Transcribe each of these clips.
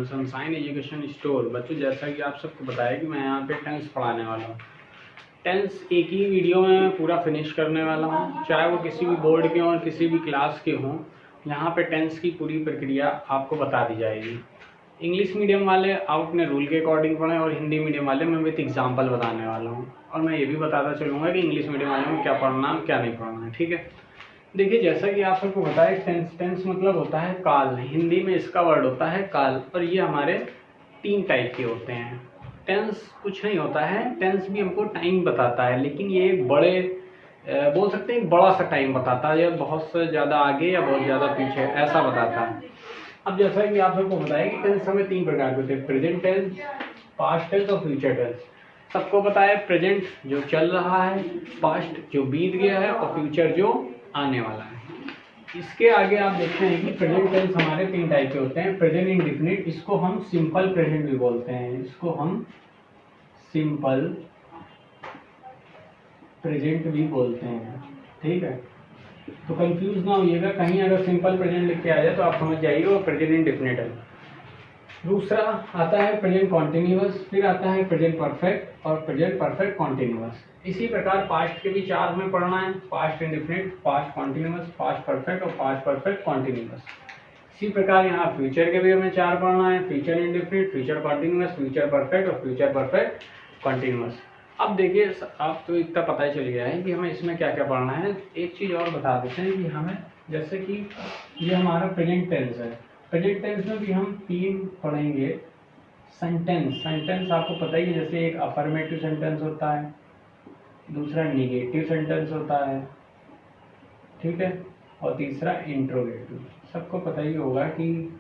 Sunshine education store. बच्चों, जैसा कि आप सबको बताया कि मैं यहाँ पे टेंस पढ़ाने वाला हूँ। टेंस एक ही वीडियो में पूरा फिनिश करने वाला हूँ, चाहे वो किसी भी बोर्ड के हों किसी भी क्लास के हों। यहाँ पे टेंस की पूरी प्रक्रिया आपको बता दी जाएगी। इंग्लिश मीडियम वाले आप अपने रूल के अकॉर्डिंग पढ़ें और हिंदी मीडियम वाले मैं विथ एग्जाम्पल बताने वाला हूँ। और मैं ये भी बताता चलूँगा कि इंग्लिश मीडियम वाले में क्या पढ़ना है क्या नहीं पढ़ना है। ठीक है, देखिए जैसा कि आप सबको बताया टेंस, टेंस मतलब होता है काल। हिंदी में इसका वर्ड होता है काल। और ये हमारे 3 टाइप के होते हैं। टेंस कुछ नहीं होता है, टेंस भी हमको टाइम बताता है, लेकिन ये एक बड़े बोल सकते हैं एक बड़ा सा टाइम बताता है, या बहुत से ज़्यादा आगे या बहुत ज़्यादा पीछे ऐसा बताता है। अब जैसा कि आप सबको बताया कि टेंस हमें 3 प्रकार के होते हैं, प्रेजेंट टेंस, पास्ट टेंस और फ्यूचर टेंस। सबको पता है प्रेजेंट जो चल रहा है, पास्ट जो बीत गया है और फ्यूचर जो आने वाला है। इसके आगे आप देखते हैं कि प्रेजेंट टेंस हमारे 3 टाइप के होते हैं। प्रेजेंट इंडेफिनिट, इसको हम सिंपल प्रेजेंट भी बोलते हैं, इसको हम सिंपल प्रेजेंट भी बोलते हैं। ठीक है, तो कंफ्यूज ना होइएगा, कहीं अगर सिंपल प्रेजेंट लिख के आ जाए तो आप समझ जाइए वो प्रेजेंट इंडेफिनिट है। दूसरा आता है प्रेजेंट कॉन्टिन्यूअस, फिर आता है प्रेजेंट परफेक्ट और प्रेजेंट परफेक्ट कॉन्टिन्यूअस। इसी प्रकार पास्ट के भी 4 हमें पढ़ना है, past indefinite, past continuous, past perfect और पास्ट परफेक्ट कॉन्टिन्यूअस। इसी प्रकार यहाँ फ्यूचर के भी हमें 4 पढ़ना है, future indefinite, future continuous, future perfect और फ्यूचर परफेक्ट कॉन्टिन्यूअस। अब देखिए आप तो इतना पता ही चल गया है कि हमें इसमें क्या क्या पढ़ना है। एक चीज़ और बता देते हैं कि हमें, जैसे कि ये हमारा प्रेजेंट टेंस है, प्रेजेंट टेंस में भी हम 3 पढ़ेंगे। सेंटेंस, सेंटेंस आपको पता ही है, जैसे एक अफर्मेटिव सेंटेंस होता है, दूसरा निगेटिव सेंटेंस होता है, ठीक है, और तीसरा इंट्रोगेटिव। सबको पता ही होगा कि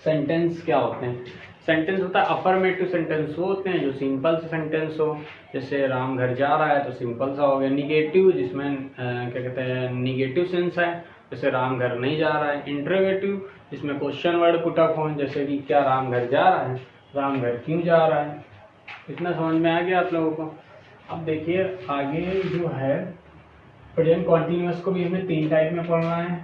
सेंटेंस क्या होते हैं। सेंटेंस होता है अफर्मेटिव सेंटेंस, वो होते हैं जो सिंपल से सेंटेंस हो, जैसे राम घर जा रहा है तो सिंपल सा हो गया। निगेटिव जिसमें क्या कहते हैं निगेटिव सेंस है, जैसे राम घर नहीं जा रहा है। इंट्रोगेटिव जिसमें क्वेश्चन वर्ड पुट अप हो, जैसे कि क्या राम घर जा रहा है, राम घर क्यों जा रहा है। इतना समझ में आ गया आप लोगों को। अब देखिए आगे जो है प्रेजेंट कॉन्टिन्यूअस को भी हमें 3 टाइप में पढ़ना है,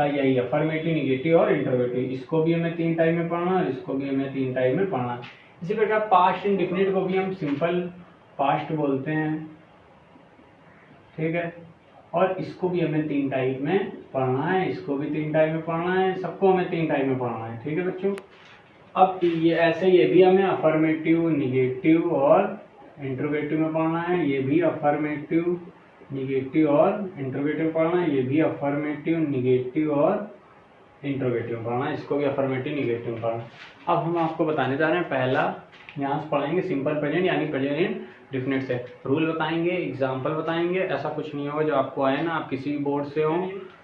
यही अफर्मेटिव, निगेटिव और इंट्रोगेटिव। इसको भी हमें 3 टाइप में पढ़ना है, इसको भी हमें 3 टाइप में पढ़ना है। इसी प्रकार पास्ट इंडेफिनिट को भी हम सिंपल पास्ट बोलते हैं, ठीक है, और इसको भी हमें 3 टाइप में पढ़ना है, इसको भी 3 टाइप में पढ़ना है, सबको हमें 3 टाइप में पढ़ना है। ठीक है बच्चों, अब ये ऐसे ये भी हमें अफर्मेटिव, निगेटिव और इंट्रोगेटिव में पढ़ना है। ये भी अफर्मेटिव, निगेटिव और इंट्रोगेटिव पढ़ना है, ये भी अफर्मेटिव, निगेटिव और इंट्रोगेटिव पढ़ना है, इसको भी अफर्मेटिव, निगेटिव पढ़ना है। अब हम आपको बताने जा रहे हैं, पहला यहाँ से पढ़ेंगे सिंपल प्रेजेंट यानी प्रेजेंट इंडेफिनिट से। रूल बताएंगे, एग्जाम्पल बताएंगे, ऐसा कुछ नहीं होगा जो आपको आए ना, आप किसी भी बोर्ड से हो।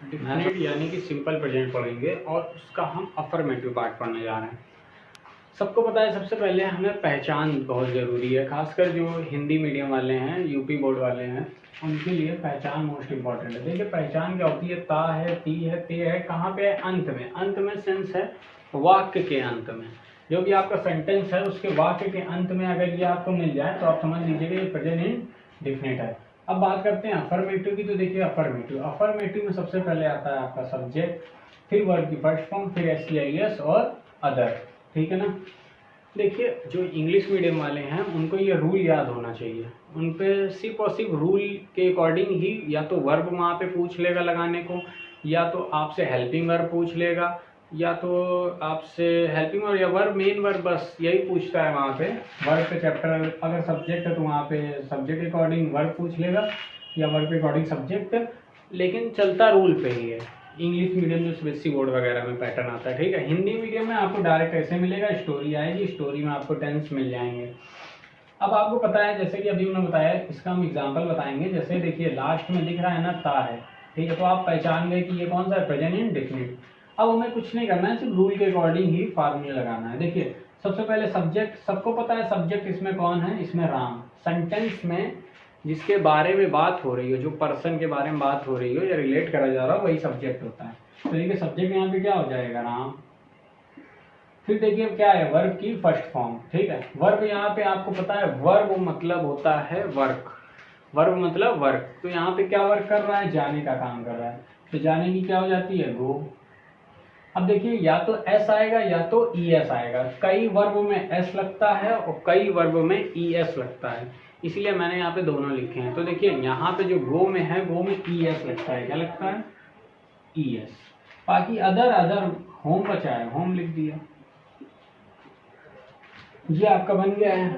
डिफिनिट यानी कि सिंपल प्रेजेंट पढ़ेंगे और उसका हम अफर्मेटिव पार्ट पढ़ने जा रहे हैं। सबको पता है सबसे पहले हमें पहचान बहुत ज़रूरी है, खासकर जो हिंदी मीडियम वाले हैं, यूपी बोर्ड वाले हैं, उनके लिए पहचान मोस्ट इम्पॉर्टेंट है। देखिए पहचान क्या होती है, ता है, ती है, ते है, कहाँ पे है, अंत में। अंत में सेंस है वाक्य के अंत में, जो भी आपका सेंटेंस है उसके वाक्य के अंत में अगर ये आपको मिल जाए तो आप समझ लीजिएगा ये प्रेजेंट इंडेफिनिट है। अब बात करते हैं अफर्मेटिव की। तो देखिए अफर्मेटिव में सबसे पहले आता है आपका सब्जेक्ट, फिर वर्ब की फर्स्ट फॉर्म, फिर SCIS और अदर। ठीक है ना। देखिए जो इंग्लिश मीडियम वाले हैं उनको ये रूल याद होना चाहिए। उन पे सिर्फ और सिर्फ रूल के अकॉर्डिंग ही या तो वर्ब वहाँ पे पूछ लेगा लगाने को, या तो आपसे हेल्पिंग वर्ब पूछ लेगा, या तो आपसे हेल्पिंग वर्ब या वर्ब, मेन वर्ब, बस यही पूछता है वहाँ पे। वर्ब पे चैप्टर अगर सब्जेक्ट है तो वहाँ पे सब्जेक्ट के अकॉर्डिंग वर्ब पूछ लेगा या वर्ब के अकॉर्डिंग सब्जेक्ट, लेकिन चलता रूल पे ही है। इंग्लिश मीडियम जो CBSE बोर्ड वगैरह में पैटर्न आता है, ठीक है। हिंदी मीडियम में आपको डायरेक्ट ऐसे मिलेगा, स्टोरी आएगी, स्टोरी में आपको टेंस मिल जाएंगे। अब आपको पता है जैसे कि अभी मैंने बताया, इसका हम एग्जांपल बताएंगे। जैसे देखिए लास्ट में दिख रहा है ना ता है, ठीक है, तो आप पहचान गए कि ये कौन सा है, प्रेजेंट इंडेफिनिट। अब हमें कुछ नहीं करना है, सिर्फ रूल के अकॉर्डिंग ही फार्मूला लगाना है। देखिए सबसे पहले सब्जेक्ट, सबको पता है सब्जेक्ट इसमें कौन है, इसमें राम। सेंटेंस में जिसके बारे में बात हो रही हो, जो पर्सन के बारे में बात हो रही हो या रिलेट करा जा रहा हो, वही सब्जेक्ट होता है। तो देखिए सब्जेक्ट यहाँ पे क्या हो जाएगा, राम। फिर देखिए क्या है, वर्ब की फर्स्ट फॉर्म, ठीक है। वर्ब यहाँ पे आपको पता है वर्ब मतलब होता है वर्क, वर्ब मतलब वर्क। तो यहाँ पे क्या वर्क कर रहा है, जाने का काम कर रहा है, तो जाने की क्या हो जाती है, गो। अब देखिए या तो एस आएगा या तो ई एस आएगा। कई वर्ब में एस लगता है और कई वर्ब में ई एस लगता है, इसलिए मैंने यहाँ पे दोनों लिखे हैं। तो देखिए यहाँ पे जो गो में है गो में ई एस लगता है, क्या लगता है, ई एस। बाकी अदर होम बचा है, होम लिख दिया। ये आपका बन गया है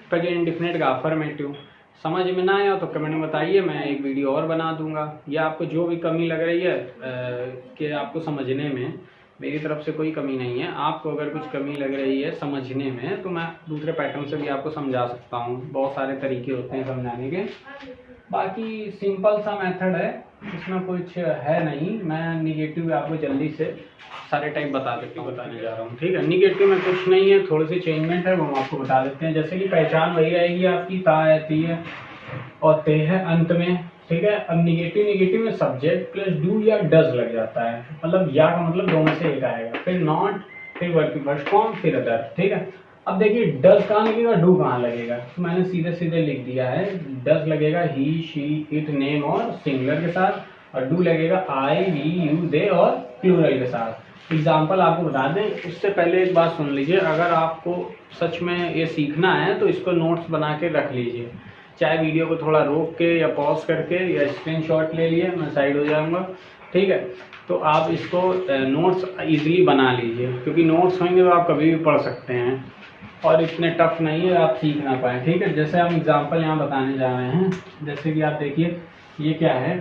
प्रेजेंट इंडेफिनिट का अफर्मेटिव। समझ में ना आया तो कमेंट में बताइए, मैं एक वीडियो और बना दूंगा। या आपको जो भी कमी लग रही है कि आपको समझने में, मेरी तरफ से कोई कमी नहीं है। आपको अगर कुछ कमी लग रही है समझने में तो मैं दूसरे पैटर्न से भी आपको समझा सकता हूँ। बहुत सारे तरीके होते हैं समझाने के। बाकी सिंपल सा मेथड है, इसमें कुछ है नहीं। मैं निगेटिव आपको जल्दी से सारे टाइप बताने जा रहा हूँ, ठीक है। निगेटिव में कुछ नहीं है, थोड़ी सी चेंजमेंट है वो हम आपको बता देते हैं। जैसे कि पहचान वही रहेगी आपकी, ता है, ती है और ते है अंत में, ठीक है। अब निगेटिव में सब्जेक्ट प्लस डू या डज लग जाता है, मतलब या का मतलब दो में से एक आएगा, फिर नॉट, फिर वर्ब की फर्स्ट फॉर्म, फिर अदर, ठीक है। अब देखिए डज कहाँ लगेगा, डू कहाँ लगेगा, तो मैंने सीधे लिख दिया है। डज लगेगा ही, शी, इट, नेम और सिंगुलर के साथ, और डू लगेगा आई, वी, यू, दे और प्लूरल के साथ। एग्जाम्पल आपको बता दें, उससे पहले एक बात सुन लीजिए। अगर आपको सच में ये सीखना है तो इसको नोट्स बना के रख लीजिए, चाहे वीडियो को थोड़ा रोक के या पॉज करके या स्क्रीनशॉट ले लिए, मैं साइड हो जाऊंगा, ठीक है। तो आप इसको नोट्स इजीली बना लीजिए, क्योंकि नोट्स होंगे तो आप कभी भी पढ़ सकते हैं और इतने टफ नहीं है आप सीख ना पाए, ठीक है। जैसे हम एग्जाम्पल यहाँ बताने जा रहे हैं, जैसे कि आप देखिए ये क्या है,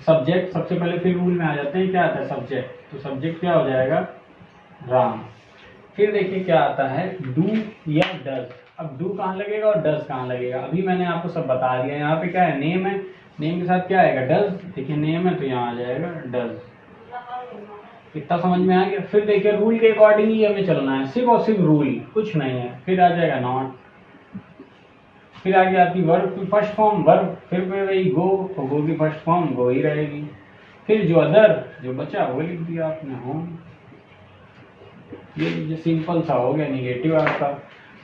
सब्जेक्ट। सबसे पहले फिर रूल में आ जाते हैं, क्या आता है सब्जेक्ट, तो सब्जेक्ट क्या हो जाएगा, राम। फिर देखिए क्या आता है, डू या डज। अब डू कहाँ लगेगा और डज कहाँ लगेगा, अभी मैंने आपको सब बता दिया। यहाँ पे क्या है, नेम है, नेम के साथ क्या आएगा, डज। देखिए नेम है तो यहाँ आ जाएगा डज। इतना समझ में आ गया। फिर देखिए रूल के अकॉर्डिंग ही हमें चलना है, सिर्फ और सिर्फ रूल, कुछ नहीं है। फिर आ जाएगा नॉट, फिर आ गया आपकी वर्ब की फर्स्ट फॉर्म वर्ब, फिर वही गो, तो गो की फर्स्ट फॉर्म गो ही रहेगी। फिर जो अदर जो बचा वो लिख दिया आपने, होम। ये सिंपल सा हो गया निगेटिव आपका।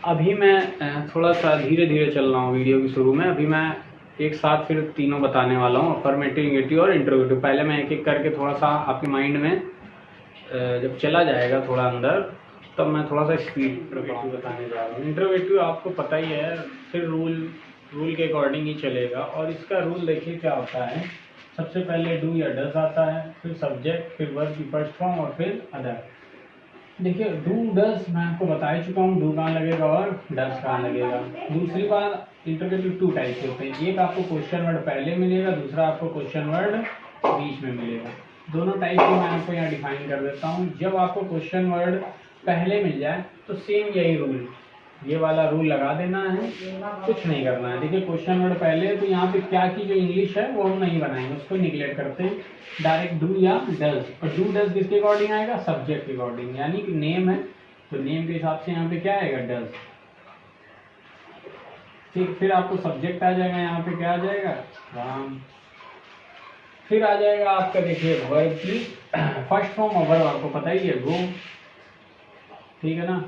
अभी मैं थोड़ा सा धीरे धीरे चल रहा हूँ वीडियो की शुरू में। अभी मैं एक साथ फिर तीनों बताने वाला हूँ, अफर्मेटिव, निगेटिव और इंट्रोगेटिव। पहले मैं एक एक करके थोड़ा सा आपके माइंड में जब चला जाएगा थोड़ा अंदर, तब मैं थोड़ा सा स्पीड इंट्रोगेटिव बताने जा रहा हूँ। इंट्रोगेटिव आपको पता ही है, फिर रूल के अकॉर्डिंग ही चलेगा। और इसका रूल देखिए क्या होता है, सबसे पहले डू या डज आता है, फिर सब्जेक्ट, फिर वर्ब की फर्स्ट फॉर्म और फिर अदर। देखिए डू डज मैं आपको बता ही चुका हूँ, डू कहाँ लगेगा और डज कहाँ लगेगा। दूसरी बात, इंट्रोगेटिव टू टाइप के होते हैं, एक आपको क्वेश्चन वर्ड पहले मिलेगा, दूसरा आपको क्वेश्चन वर्ड बीच में मिलेगा। दोनों टाइप को मैं आपको यहाँ डिफाइन कर देता हूँ। जब आपको क्वेश्चन वर्ड पहले मिल जाए तो सेम यही रूल, ये वाला रूल लगा देना है, कुछ नहीं करना है। देखिए क्वेश्चन वर्ड पहले, तो यहाँ पे क्या की जो इंग्लिश है वो हम नहीं बनाएंगे, उसको निगलेक्ट करते हैं, डायरेक्ट डू या डज। और डू डज किसके अकॉर्डिंग आएगा, सब्जेक्ट के अकॉर्डिंग, यानी कि नेम है तो नेम के हिसाब से यहाँ पे क्या आएगा, डज। ठीक, फिर आपको सब्जेक्ट आ जाएगा, यहाँ पे क्या आ जाएगा, राम। फिर आ जाएगा आपका देखिए वर्ब की फर्स्ट फॉर्म और वर्ब आपको पता ही है, गो, ठीक है ना।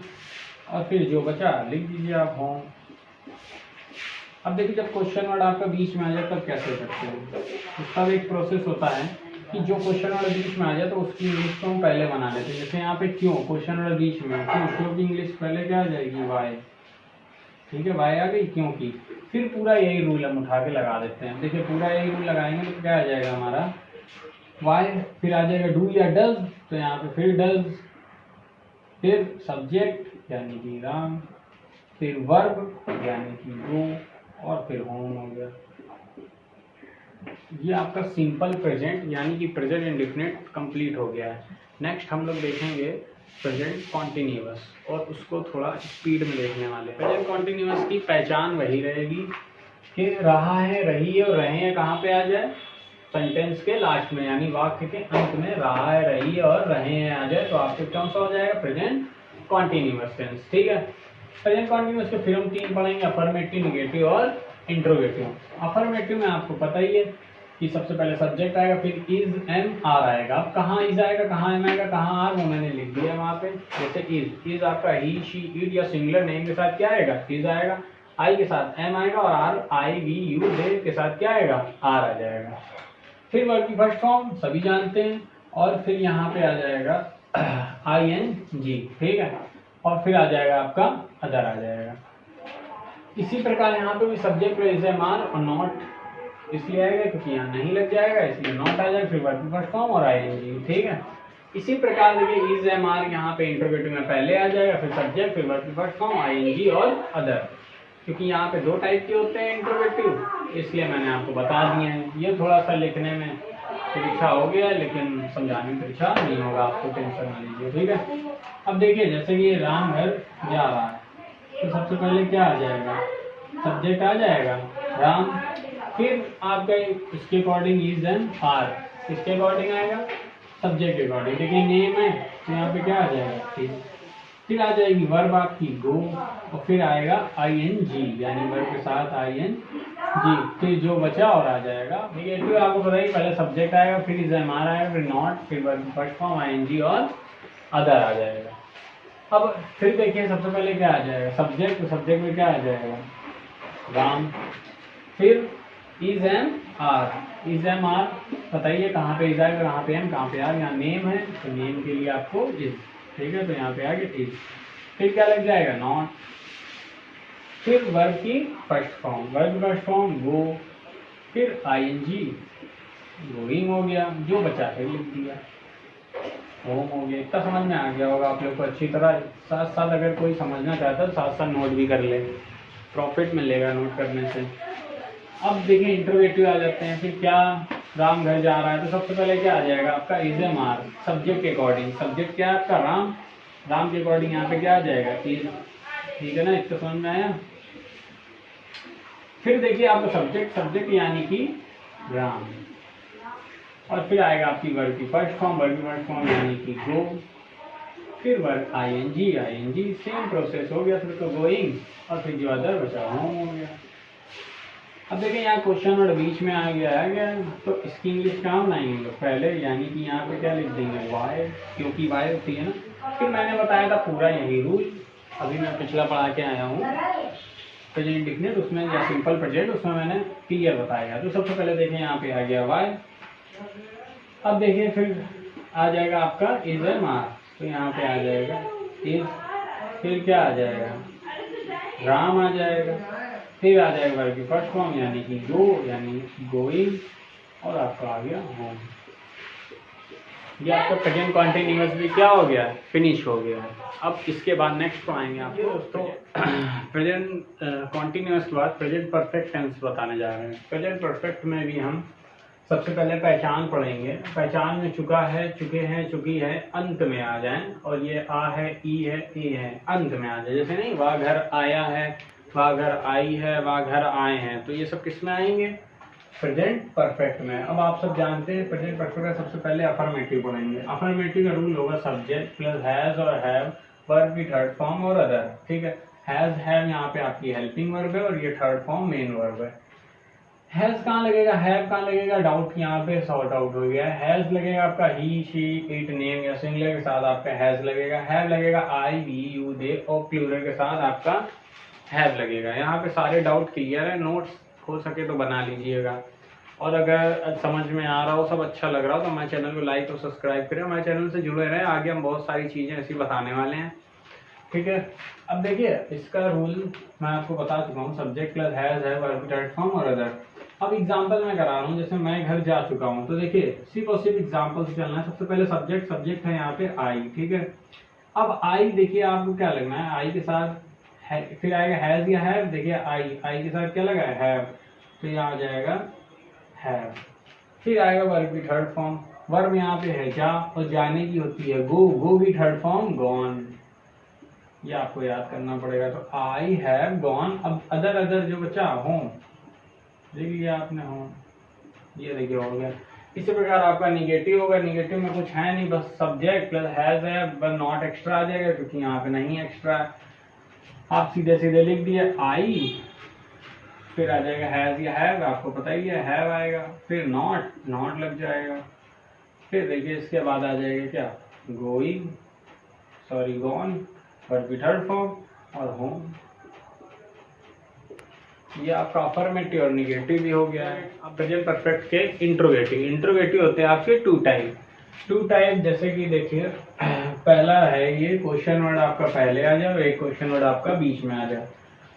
और फिर जो बचा लिख दीजिए आप, होम। अब देखिए जब क्वेश्चन वर्ड आपका बीच में आ जाए तब कैसे करते हैं, उसका भी एक प्रोसेस होता है कि जो क्वेश्चन वर्ड बीच में आ जाए तो उसकी इंग्लिश को हम पहले बना लेते हैं। जैसे यहाँ पे क्यों, क्वेश्चन वर्ड बीच में, क्यों की इंग्लिश पहले क्या आ जाएगी, वाई, ठीक है, वाई आ गई क्यों की। फिर पूरा यही रूल हम उठा के लगा देते हैं। देखिए पूरा यही रूल लगाएंगे तो क्या आ जाएगा हमारा, वाई। फिर आ जाएगा डू या डज, तो यहाँ पे फिर डज, फिर सब्जेक्ट यानी कि राम, फिर वर्ब यानी कि गो, और फिर होम हो गया। ये आपका सिंपल प्रेजेंट यानी कि प्रेजेंट इंडेफिनिट कंप्लीट हो गया है। नेक्स्ट हम लोग देखेंगे प्रेजेंट कॉन्टिन्यूअस, और उसको थोड़ा स्पीड में देखने वाले। प्रेजेंट कॉन्टिन्यूअस की पहचान वही रहेगी कि रहा है, रही है और रहे हैं कहाँ पे आ जाए, सेंटेंस के लास्ट में, यानी वाक्य के अंत में रहा है, रही है और रहे हैं आ जाए तो आपके कौन सा हो जाएगा, प्रेजेंट कॉन्टिन्यूअस टेंस, ठीक है। प्रेजेंट कॉन्टिन्यूअस के फिर हम तीन पढ़ेंगे, अफर्मेटिव, निगेटिव और इंट्रोगेटिव। अफर्मेटिव में आपको पता ही है कि सबसे पहले सब्जेक्ट आएगा, फिर इज, एम, आर आएगा। अब कहाँ इज आएगा, कहाँ एम आएगा, कहाँ आर, वो मैंने लिख दिया वहाँ पे। जैसे इज आपका ही, शी, इट या सिंगुलर नेम के साथ क्या आएगा, इज आएगा, आई के साथ एम आएगा, और आर, आई, वी, यू, दे के साथ क्या आएगा, आर आ जाएगा। फिर वर्ब की फर्स्ट फॉर्म सभी जानते हैं, और फिर यहाँ पे आ जाएगा ING, ठीक है, और फिर आ जाएगा आपका अदर आ जाएगा। इसी प्रकार यहाँ पे भी सब्जेक्ट इज एम आर और नॉट इसलिए आएगा क्योंकि यहाँ नहीं लग जाएगा, इसलिए नॉट आ जाएगा, फिर वर्ब फर्स्ट फॉर्म और ING, ठीक है। इसी प्रकार देखिए इज एम आर यहाँ पे इंटरोगेटिव में पहले आ जाएगा, फिर सब्जेक्ट, फिर वर्ब फर्स्ट फॉर्म, ING और अदर, क्योंकि यहाँ पे दो टाइप के होते हैं इंटरोगेटिव, इसलिए मैंने आपको बता दिए हैं। ये थोड़ा सा लिखने में परीक्षा हो गया है, लेकिन समझाने में परीक्षा नहीं होगा, आपको टेंशन ना लीजिए, ठीक है। अब देखिए जैसे कि राम घर जा रहा है, तो सबसे पहले क्या आ जाएगा, सब्जेक्ट आ जाएगा राम, फिर आपका इसके अकॉर्डिंग इज एंड आर, इसके अकॉर्डिंग आएगा सब्जेक्ट के अकॉर्डिंग, देखिए नेम है तो यहाँ पे क्या आ जाएगा, फिर आ जाएगी वर्ब आपकी गो, और फिर आएगा ING, यानी वर्ब के साथ ING, फिर जो बचा और आ जाएगा निगेटिव। आपको पता ही पहले सब्जेक्ट आएगा, फिर इज एम आर आएगा, फिर नॉट, फिर वर्ब फर्स्ट फॉर्म, ING और अदर आ जाएगा। अब फिर देखिए सबसे पहले क्या आ जाएगा, सब्जेक्ट, तो सब्जेक्ट में क्या आ जाएगा राम, फिर is am are, is am are बताइए कहाँ पे इज आएगा, कहाँ पे एम, कहाँ पे आर, यहाँ नेम है तो नेम के लिए आपको इज, ठीक है, तो यहाँ पे आ गया इज, फिर क्या लग जाएगा नॉट, फिर वर्ब की first form, verb first form go, फिर ING, गोइंग हो गया, जो बचा के लिख दिया, होम हो गया। इतना समझ में आ गया होगा आप लोग को अच्छी तरह। साथ साथ अगर कोई समझना चाहता है तो साथ साथ नोट भी कर ले, प्रॉफिट मिलेगा नोट करने से। अब देखिए इंटरोगेटिव आ जाते हैं, फिर क्या राम घर जा रहा है, तो सबसे पहले क्या आ जाएगा आपका इज एम आर, सब्जेक्ट के अकॉर्डिंग, सब्जेक्ट क्या है आपका राम, राम के अकॉर्डिंग यहाँ पे क्या आ जाएगा इज, ठीक है ना, इतना समझ में आया। फिर देखिए आपका सब्जेक्ट, सब्जेक्ट यानी कि राम, और फिर आएगा आपकी वर्ब की फर्स्ट फॉर्म, वर्ब की फर्स्ट फॉर्म यानी कि गो, फिर वर्ब ING, सेम प्रोसेस हो गया, फिर तो गोइंग, और फिर जो अदर बचा होम हो गया। अब देखिए यहाँ क्वेश्चन और बीच में आ गया, तो इसकी इंग्लिश कहाँ बनाएंगे हम लोग, पहले यानी कि यहाँ पे क्या लिख देंगे वाई, क्योंकि वाई होती है ना। फिर मैंने बताया था पूरा यही रूल, अभी मैं पिछला पढ़ा के आया हूँ प्रेजेंट इंडेफिनिट, उसमें या सिंपल प्रेजेंट, उसमें मैंने क्लियर बताया। तो सबसे पहले देखिए यहाँ पे आ गया वाई, अब देखिए फिर आ जाएगा आपका इज एम आर, तो यहाँ पे आ जाएगा इज, फिर क्या आ जाएगा राम आ जाएगा, फिर आ जाएगा वर्ब की फर्स्ट फॉर्म यानी कि गो, यानी गोइंग, और आपका आ गया होम। ये आपका प्रेजेंट कॉन्टिन्यूअस भी क्या हो गया, फिनिश हो गया है। अब इसके बाद नेक्स्ट आएंगे आपको दोस्तों प्रेजेंट कॉन्टिन्यूअस के बाद प्रेजेंट परफेक्ट टेंस बताने जा रहे हैं। प्रेजेंट परफेक्ट में भी हम सबसे पहले पहचान पढ़ेंगे, पहचान में चुका है, चुके हैं, चुकी है, अंत में आ जाए, और ये आ है, ई है, ए है, अंत में आ जाए। जैसे नहीं वह घर आया है, वह घर आई है, वह घर आए हैं, तो ये सब किस में आएंगे, प्रेजेंट परफेक्ट में। अब आप सब जानते हैं प्रेजेंट परफेक्ट का सबसे पहले अफर्मेटिव पढ़ेंगे। अफर्मेटिव का रूल होगा सब्जेक्ट प्लस हैज और हैव, वर्ब की थर्ड फॉर्म और अदर, ठीक है। हैज हैव यहाँ पे आपकी हेल्पिंग वर्ब है, और ये थर्ड फॉर्म मेन वर्ब है। हैज कहाँ लगेगा, हैव कहाँ लगेगा, डाउट यहाँ पे सॉर्ट आउट हो गया। हैज लगेगा आपका ही, शी, इट, नेम या सिंगुलर के साथ आपका हैज लगेगा। हैव लगेगा आई, वी, यू, दे, और प्लूरल के साथ आपका हैव लगेगा। यहाँ पे सारे डाउट क्लियर है, नोट्स हो सके तो बना लीजिएगा, और अगर समझ में आ रहा हो, सब अच्छा लग रहा हो, तो हमारे चैनल को लाइक और सब्सक्राइब करें, हमारे चैनल से जुड़े रहें। आगे हम बहुत सारी चीज़ें ऐसी बताने वाले हैं, ठीक है। अब देखिए इसका रूल मैं आपको बता चुका हूँ, सब्जेक्ट प्लस हैज है, वर्ब थर्ड फॉर्म और अदर। अब एग्जांपल मैं करा रहा हूँ, जैसे मैं घर जा चुका हूँ, तो देखिए सिर्फ और सिर्फ एग्जांपल से चलना है। सबसे पहले सब्जेक्ट, सब्जेक्ट है यहाँ पे आई, ठीक है। अब आई देखिए आपको क्या लगना है, आई के साथ है, फिर आएगा हैज या हैव, देखिए आई, आई के साथ क्या लगा है हैव, तो यहाँ आ जाएगा हैव। फिर आएगा वर्ब की थर्ड फॉर्म, वर्ब यहाँ पे है जा, और जाने की होती है गो, गो की थर्ड फॉर्म गॉन, ये आपको याद करना पड़ेगा। तो आई हैव गॉन। अब अदर, अदर जो बचा होम, देखिए आपने होम, ये देखिए हो गया। इसी प्रकार आपका निगेटिव होगा, निगेटिव में कुछ है नहीं, बस सब्जेक्ट प्लस हैज है, बस नॉट एक्स्ट्रा आ जाएगा क्योंकि यहाँ पे नहीं एक्स्ट्रा। आप सीधे सीधे लिख दिए आई, फिर आ जाएगा हैज या हैव, आपको पता ही है हैव आएगा, फिर नॉट, नॉट लग जाएगा। फिर देखिए इसके बाद आ जाएगा क्या, गोइंग, सॉरी गॉन, वर्ब की थर्ड फॉर्म और होम। ये आपका अफर्मेटिव और निगेटिव भी हो गया है। अब प्रेजेंट परफेक्ट के इंट्रोगेटिव, इंट्रोगेटिव होते हैं आपके टू टाइप, टू टाइप, जैसे कि देखिए पहला है ये क्वेश्चन वर्ड आपका पहले आ जाए और एक क्वेश्चन वर्ड आपका बीच में आ जाए।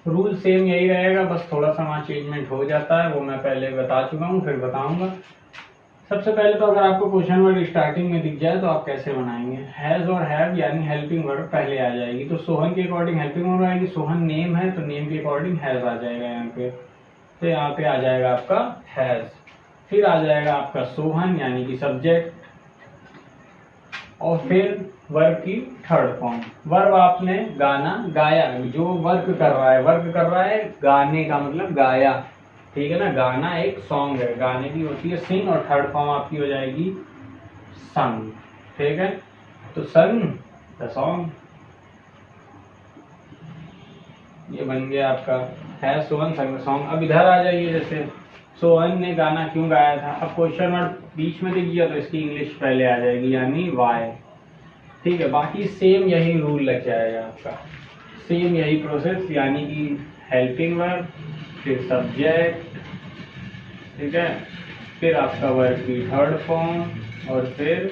रूल सेम यही रहेगा, बस थोड़ा सा वहाँ चेंजमेंट हो जाता है, वो मैं पहले बता चुका हूँ, फिर बताऊंगा। सबसे पहले तो अगर आपको क्वेश्चन वर्ड स्टार्टिंग में दिख जाए तो आप कैसे बनाएंगे, हैज और हैव यानी हेल्पिंग वर्ड पहले आ जाएगी, तो सोहन के अकॉर्डिंग हेल्पिंग वर्ड आएगी। सोहन नेम है तो नेम के अकॉर्डिंग हैज आ जाएगा यहाँ पे, तो यहाँ पे आ जाएगा आपका हैज। फिर आ जाएगा आपका सोहन यानी कि सब्जेक्ट, और फिर वर्ब की थर्ड फॉर्म। वर्ब आपने गाना गाया, जो वर्क कर रहा है, वर्क कर रहा है गाने का मतलब गाया, ठीक है ना। गाना एक सॉन्ग है, गाने की होती है सिंग, और थर्ड फॉर्म आपकी हो जाएगी संग, ठीक है। तो संग द सॉन्ग, ये बन गया आपका है सोहन संग सॉन्ग। अब इधर आ जाइए, जैसे सोहन ने गाना क्यों गाया था, अब क्वेश्चन वर्ड बीच में दिख गया तो इसकी इंग्लिश पहले आ जाएगी यानी वाई, ठीक है। बाकी सेम यही रूल लग जाएगा आपका, सेम यही प्रोसेस, यानी कि हेल्पिंग वर्ब, फिर सब्जेक्ट, ठीक है, फिर आपका वर्ब की थर्ड फॉर्म, और फिर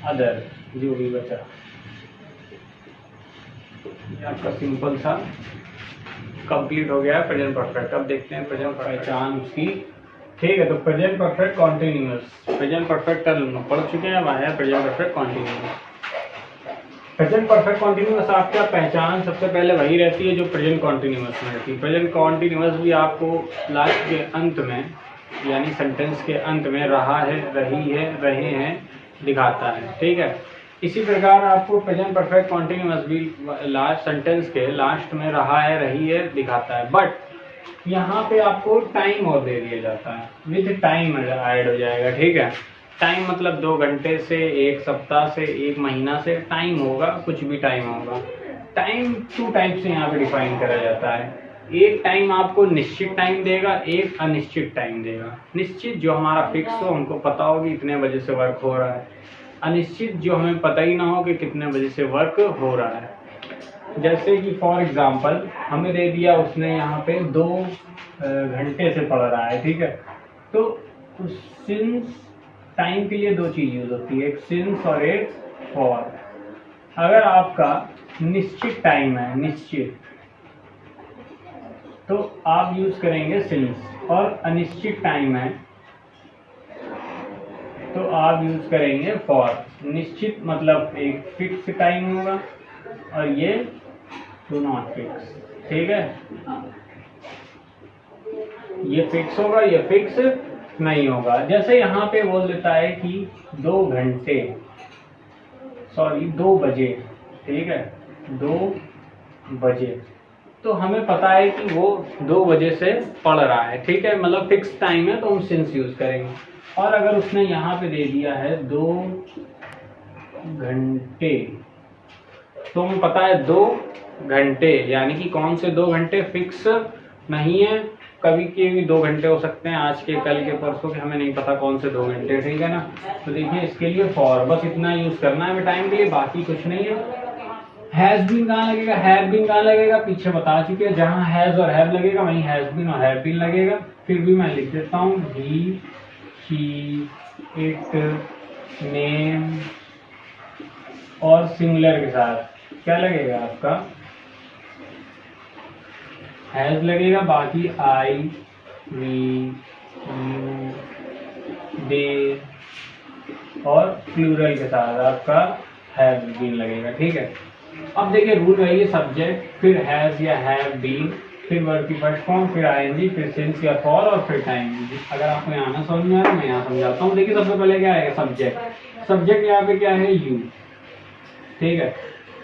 अदर जो भी बचा। ये आपका सिंपल सा कंप्लीट हो गया है प्रेजेंट परफेक्ट। अब देखते हैं प्रेजेंट पहचान उसकी, ठीक है। तो present perfect continuous, present perfect कल पढ़ चुके हैं, अब आया present perfect continuous. Present perfect continuous आपका पहचान सबसे पहले वही रहती है जो प्रेजेंट कॉन्टिन्यूअस में रहती है। प्रेजेंट कॉन्टिन्यूअस भी आपको लास्ट के अंत में यानी सेंटेंस के अंत में रहा है, रही है, रहे हैं दिखाता है, ठीक है। इसी प्रकार आपको प्रेजेंट परफेक्ट कॉन्टिन्यूअस भी लास्ट सेंटेंस के लास्ट में रहा है, रही है दिखाता है, बट यहाँ पे आपको टाइम और दे दिया जाता है, विद टाइम ऐड हो जाएगा, ठीक है। टाइम मतलब 2 घंटे से, 1 सप्ताह से, 1 महीना से टाइम होगा, कुछ भी टाइम होगा। टाइम 2 टाइप से यहाँ पे डिफाइन करा जाता है। एक टाइम आपको निश्चित टाइम देगा, एक अनिश्चित टाइम देगा। निश्चित जो हमारा फिक्स हो, हमको पता हो कि इतने बजे से वर्क हो रहा है। अनिश्चित जो हमें पता ही ना हो कि कितने बजे से वर्क हो रहा है। जैसे कि फॉर एग्जांपल हमें दे दिया उसने यहाँ पे 2 घंटे से पढ़ रहा है, ठीक है। तो सिंस टाइम के लिए 2 चीज यूज होती है, एक सिंस और एक फॉर। अगर आपका निश्चित टाइम है, निश्चित, तो आप यूज करेंगे सिंस, और अनिश्चित टाइम है तो आप यूज करेंगे फॉर। निश्चित मतलब एक फिक्स टाइम होगा, और ये डू नॉट फिक्स, ठीक है। ये फिक्स होगा, ये फिक्स नहीं होगा। जैसे यहाँ पे बोल देता है कि 2 घंटे, सॉरी 2 बजे, ठीक है, 2 बजे, तो हमें पता है कि वो 2 बजे से पढ़ रहा है, ठीक है, मतलब फिक्स टाइम है तो हम सिंस यूज करेंगे। और अगर उसने यहाँ पे दे दिया है 2 घंटे, तो हमें पता है 2 घंटे यानी कि कौन से 2 घंटे, फिक्स नहीं है, कभी के भी 2 घंटे हो सकते हैं, आज के, कल के, परसों के, हमें नहीं पता कौन से 2 घंटे, ठीक है ना। तो देखिए इसके लिए फॉर, बस इतना यूज करना है हमें टाइम के लिए, बाकी कुछ नहीं है। हैज बीन कहाँ लगेगा, हैव बीन कहाँ लगेगा, पीछे बता चुके हैं, जहाँ हैज और हैव लगेगा वहीं हैज बीन और हैव बीन लगेगा। फिर भी मैं लिख देता हूँ, ही, शी, इट, नेम, और सिंगुलर के साथ क्या लगेगा आपका, हैज लगेगा, बाकी आई, वी, यू, दे, और प्लूरल के साथ आपका हैव बीन लगेगा, ठीक है। अब देखिए रूल वही है, सब्जेक्ट, फिर हैज या हैव बीन, फिर वर्ब की फर्स्ट फॉर्म, फिर आईएनजी, फिर सिंस या फॉर, और फिर टाइम। अगर आपको यहाँ ना समझ में आए मैं यहाँ समझाता हूँ। देखिए सबसे पहले क्या आएगा, सब्जेक्ट। सब्जेक्ट यहाँ पे क्या है, यू, ठीक है।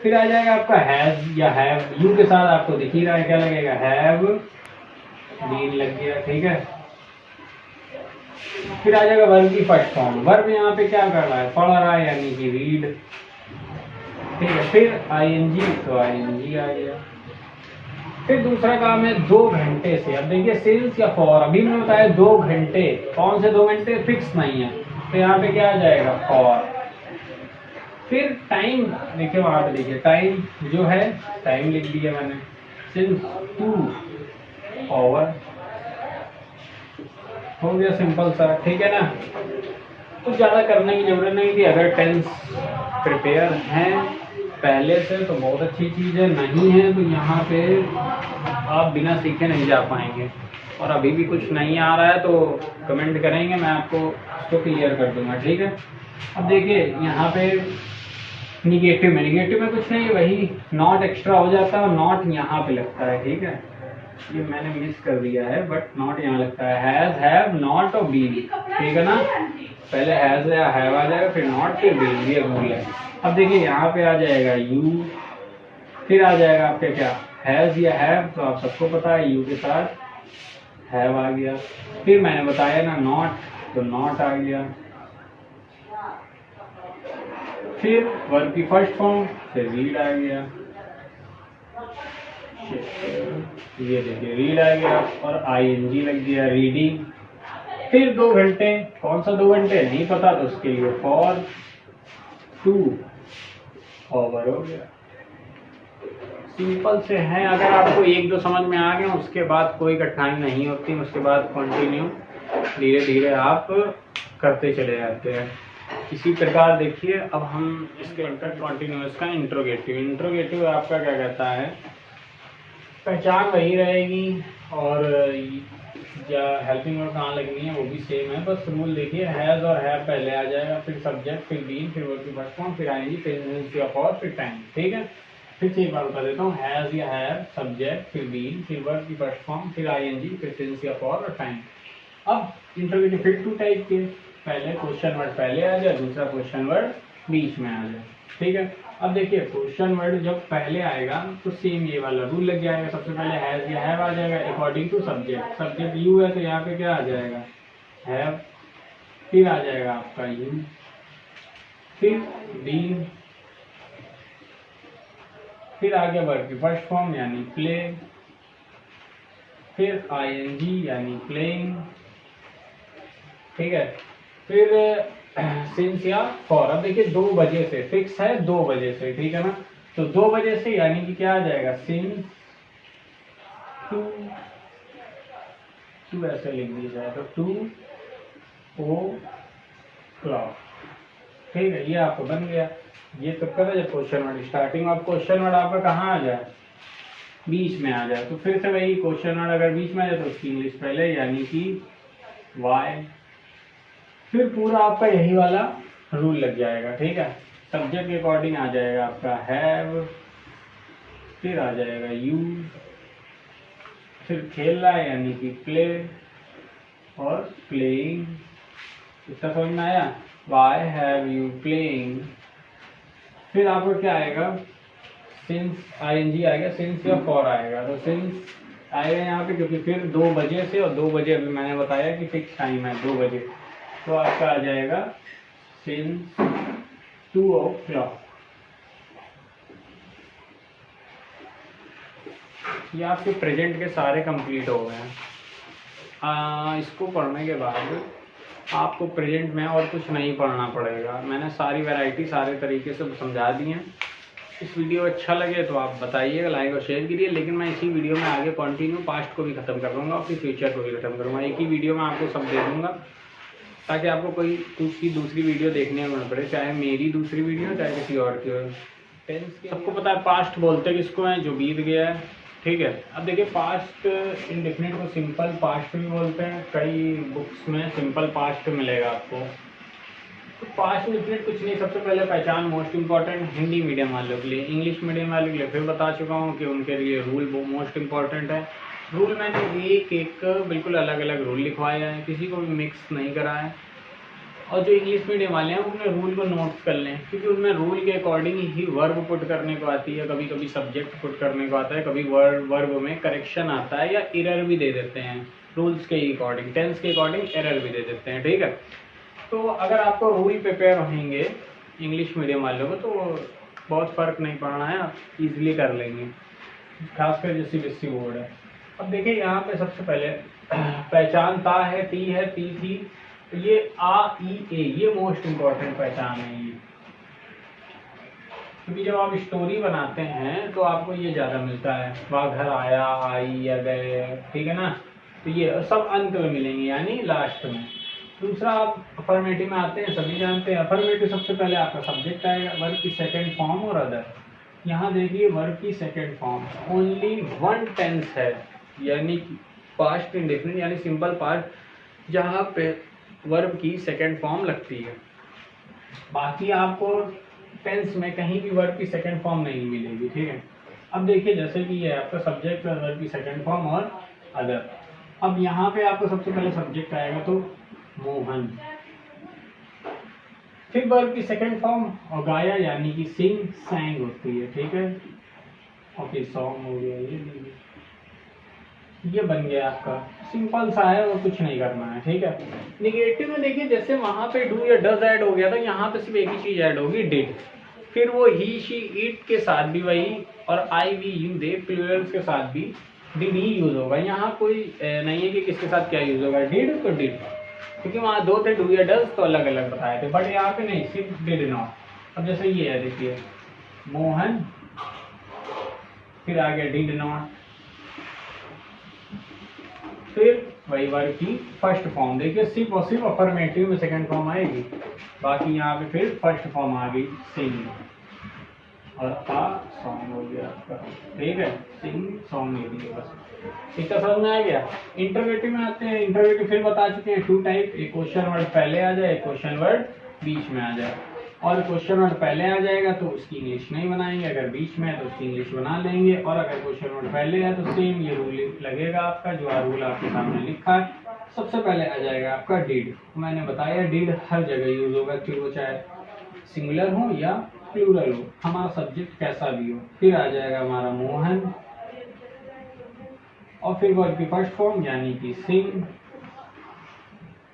फिर आ जाएगा आपका हैज या हैव, यू के साथ आपको दिख ही रहा है क्या लगेगा, हैव बीन लग गया, ठीक है। फिर आ जाएगा वर्ब की फर्स्ट फॉर्म, वर्ब यहाँ पे क्या कर रहा है, पढ़ रहा है यानी कि रीड, ठीक है। फिर आईएनजी, तो आईएनजी आ गया। फिर दूसरा काम है 2 घंटे से। अब देखिए सिंस या फॉर, अभी मैंने बताया 2 घंटे, कौन से 2 घंटे, फिक्स नहीं है, तो यहाँ पे क्या आ जाएगा, फॉर। फिर टाइम, देखिए वहां पे देखिए टाइम जो है, टाइम लिख दिया मैंने, सिंस 2 आवर, हो गया सिंपल सा, ठीक है ना। कुछ ज़्यादा करने की ज़रूरत नहीं थी। अगर टेंस प्रिपेयर हैं पहले से तो बहुत अच्छी चीज़ है, नहीं है तो यहाँ पे आप बिना सीखे नहीं जा पाएंगे। और अभी भी कुछ नहीं आ रहा है तो कमेंट करेंगे, मैं आपको उसको क्लियर कर दूंगा, ठीक है। अब देखिए यहाँ पे निगेटिव में कुछ नहीं, वही नॉट एक्स्ट्रा हो जाता है और नॉट यहाँ पे लगता है, ठीक है। ये मैंने मिस कर दिया है, बट नॉट यहाँ लगता है। हैज, हैव, नॉट और बीन, ठीक है ना। पहले हैज या हैव आ जाएगा, फिर नॉट, फिर बीन, ये रूल है। अब देखिए यहाँ पे आ जाएगा यू, फिर आ जाएगा आपके क्या, हैज या हैव, तो आप सबको पता है यू के साथ हैव आ गया। फिर मैंने बताया ना नॉट, तो नॉट आ गया। फिर वर्ब की फर्स्ट फॉर्म, फिर रीड आ गया, ये देखिए रीड आ गया और आईएनजी लग गया, रीडिंग। फिर 2 घंटे, कौन सा 2 घंटे नहीं पता तो उसके लिए फॉर 2 ओवर हो गया। सिंपल से है, अगर आपको 1-2 समझ में आ गया उसके बाद कोई कठिनाई नहीं होती, उसके बाद कंटिन्यू धीरे धीरे आप करते चले जाते हैं। इसी प्रकार देखिए अब हम इसके अंतर कॉन्टिन्यूस का इंट्रोगेटिव आपका क्या कहता है, पहचान वही रहेगी और या हेल्पिंग वर्ब कहाँ लगनी है वो भी सेम है, बस रूल देखिए हैज़ और हैव पहले आ जाएगा, फिर सब्जेक्ट, फिर बीन, फिर वर्ब की फर्स्ट फॉर्म, फिर आईएनजी, फिर इंटेंसिटी ऑफ और, फिर टाइम, ठीक है। फिर से एक बार बता देता हूँ, हैज़ या हैव, सब्जेक्ट, फिर बीन, फिर वर्ब की फर्स्ट फॉर्म, फिर आईएनजी, फिर इंटेंसिटी ऑफ और टाइम। अब इंट्रोगेटिव फिर 2 टाइप के, पहले क्वेश्चन वर्ड पहले आ जाए, दूसरा क्वेश्चन वर्ड बीच में आ जाए, ठीक है। अब देखिए क्वेश्चन वर्ड जब पहले आएगा तो सेम ये वाला रूल लग जाएगा, सबसे पहले हैज या हैव आ जाएगा according to subject, subject you है तो यहाँ पे क्या आ जाएगा हैव, फिर आ जाएगा आपका यू, फिर बीन, फिर आ गया वर्ब की फर्स्ट फॉर्म यानी प्ले, फिर आईएनजी यानी प्लेइंग, ठीक है। फिर सिंस या फॉर। अब देखिए 2 बजे से फिक्स है, 2 बजे से, ठीक है ना। तो 2 बजे से यानी कि क्या आ जाएगा सिंस टू ऐसे लिख दिया जाए तो 2 o'clock, ठीक है। ये आपको बन गया। ये तो करा जब क्वेश्चन वर्ड स्टार्टिंग में, अब क्वेश्चन वर्ड आपका कहाँ आ जाए, बीच में आ जाए, तो फिर से वही क्वेश्चन वर्ड अगर बीच में आ जाए तो उसकी इंग्लिश पहले यानी कि वाई। फिर पूरा आपका यही वाला रूल लग जाएगा, ठीक है। सब्जेक्ट के अकॉर्डिंग आ जाएगा आपका हैव, फिर आ जाएगा यू, फिर खेल रहा है यानी कि प्ले और प्लेइंग। इतना समझ में आया, वाई हैव यू प्लेइंग। फिर आपको क्या आएगा, सिंस आईएनजी आएगा, सिंस या फॉर आएगा, तो सिंस आएगा यहाँ पे क्योंकि फिर 2 बजे से, और 2 बजे अभी मैंने बताया कि फिक्स टाइम है 2 बजे, तो आपका आ जाएगा सिंस 2 o'clock। ये आपके प्रेजेंट के सारे कंप्लीट हो गए हैं। इसको पढ़ने के बाद आपको प्रेजेंट में और कुछ नहीं पढ़ना पड़ेगा। मैंने सारी वैरायटी सारे तरीके से समझा दी हैं। इस वीडियो अच्छा लगे तो आप बताइएगा, लाइक और शेयर कीजिए। लेकिन मैं इसी वीडियो में आगे कंटिन्यू पास्ट को भी ख़त्म कर दूँगा और फिर फ्यूचर को भी ख़त्म करूँगा। एक ही वीडियो में आपको सब दे दूँगा ताकि आपको कोई दूसरी वीडियो देखने में न पड़े, चाहे मेरी दूसरी वीडियो चाहे किसी और की। टेंस की सबको पता है पास्ट बोलते किसको हैं, जो बीत गया है, ठीक है। अब देखिए पास्ट इंडेफिनिट को सिंपल पास्ट भी बोलते हैं, कई बुक्स में सिंपल पास्ट मिलेगा आपको। तो पास्ट इंडेफिनिट कुछ नहीं, सबसे पहले पहचान मोस्ट इंपॉर्टेंट हिंदी मीडियम वालों के लिए। इंग्लिश मीडियम वालों के लिए फिर बता चुका हूँ कि उनके लिए रूल मोस्ट इंपॉर्टेंट है। रूल मैंने एक बिल्कुल अलग अलग रूल लिखवाया है, किसी को भी मिक्स नहीं करा है। और जो इंग्लिश मीडियम वाले हैं उन्हें रूल को नोट कर लें, क्योंकि उनमें रूल के अकॉर्डिंग ही वर्ब पुट करने को आती है, कभी कभी सब्जेक्ट पुट करने को आता है, कभी वर्ब में करेक्शन आता है या एरर भी दे देते हैं रूल्स के अकॉर्डिंग, टेंस के अकॉर्डिंग एरर भी दे देते हैं, ठीक है। तो अगर आपको रूल प्रिपेयर होंगे इंग्लिश मीडियम वालों को तो बहुत फ़र्क नहीं पड़ना है, आप ईजिली कर लेंगे, खासकर जो CBSE बोर्ड है। अब देखिए यहाँ पे सबसे पहले पहचान ता है, ती है, ती थी, तो ये आ ई ए ये मोस्ट इम्पॉर्टेंट पहचान है ये, क्योंकि जब आप स्टोरी बनाते हैं तो आपको ये ज़्यादा मिलता है, वहाँ घर आया, आई या गए, ठीक है ना। तो ये सब अंत में मिलेंगे यानी लास्ट में। दूसरा आप अफर्मेटिव में आते हैं, सभी जानते हैं। अफर्मेटिव सबसे पहले आपका सब्जेक्ट आएगा, वर्ब की सेकंड फॉर्म और अदर। यहाँ देखिए वर्ब की second form only one tense है, यानी पास्ट इंडेफिनिट यानी सिंपल पास्ट, जहाँ पे वर्ब की सेकंड फॉर्म लगती है। बाकी आपको टेंस में कहीं भी वर्ब की सेकंड फॉर्म नहीं मिलेगी, ठीक है। अब देखिए जैसे कि ये आपका सब्जेक्ट और वर्ब की सेकंड फॉर्म और अदर। अब यहाँ पे आपको सबसे पहले सब्जेक्ट आएगा तो मोहन, फिर वर्ब की सेकंड फॉर्म और गाया यानी कि सिंग सैंग होती है, ठीक है। और फिर सॉन्ग हो गया, ये बन गया आपका, सिंपल सा है और कुछ नहीं करना है, ठीक है। निगेटिव में देखिए जैसे वहाँ पे डू या डज ऐड हो गया था, यहाँ पे सिर्फ एक ही चीज ऐड होगी, डिड। फिर वो ही शी इट के साथ भी वही, और आई वी यू दे प्लूरल्स के साथ भी डिड ही यूज होगा। यहाँ कोई नहीं है कि किसके साथ क्या यूज होगा, डिड तो डिड, क्योंकि वहाँ दो थे डू या डज तो अलग अलग बताए थे, बट यहाँ पे नहीं, सिर्फ डिड नॉट। अब जैसे ये है देखिए मोहन, फिर आ गया डिड नॉट, फिर वही वर्ब की फर्स्ट फॉर्म। देखिए सिर्फ और सिर्फ अफर्मेटिव में सेकंड फॉर्म आएगी, बाकी यहाँ पे फिर फर्स्ट फॉर्म आ गई सिंग, और आ सॉन्ग हो गया आपका, ठीक है। सिंग सॉन्ग नहीं दिए बस, इसका समझ में आ गया। इंटरोगेटिव में आते हैं। इंटरोगेटिव फिर बता चुके हैं, टू टाइप, एक क्वेश्चन वर्ड पहले आ जाए, एक क्वेश्चन वर्ड बीच में आ जाए। और क्वेश्चन वर्ड पहले आ जाएगा तो उसकी इंग्लिश नहीं बनाएंगे, अगर बीच में है तो उसकी इंग्लिश बना लेंगे, और अगर क्वेश्चन वर्ड पहले है तो सेम ये रूल लगेगा आपका, जो रूल आपके सामने लिखा है। सबसे पहले आ जाएगा आपका डिड। मैंने बताया डिड हर जगह यूज होगा, फिर वो चाहे सिंगुलर हो या प्लूरल हो, हमारा सब्जेक्ट कैसा भी हो। फिर आ जाएगा हमारा मोहन, और फिर वर्ब की फर्स्ट फॉर्म यानी कि सिंग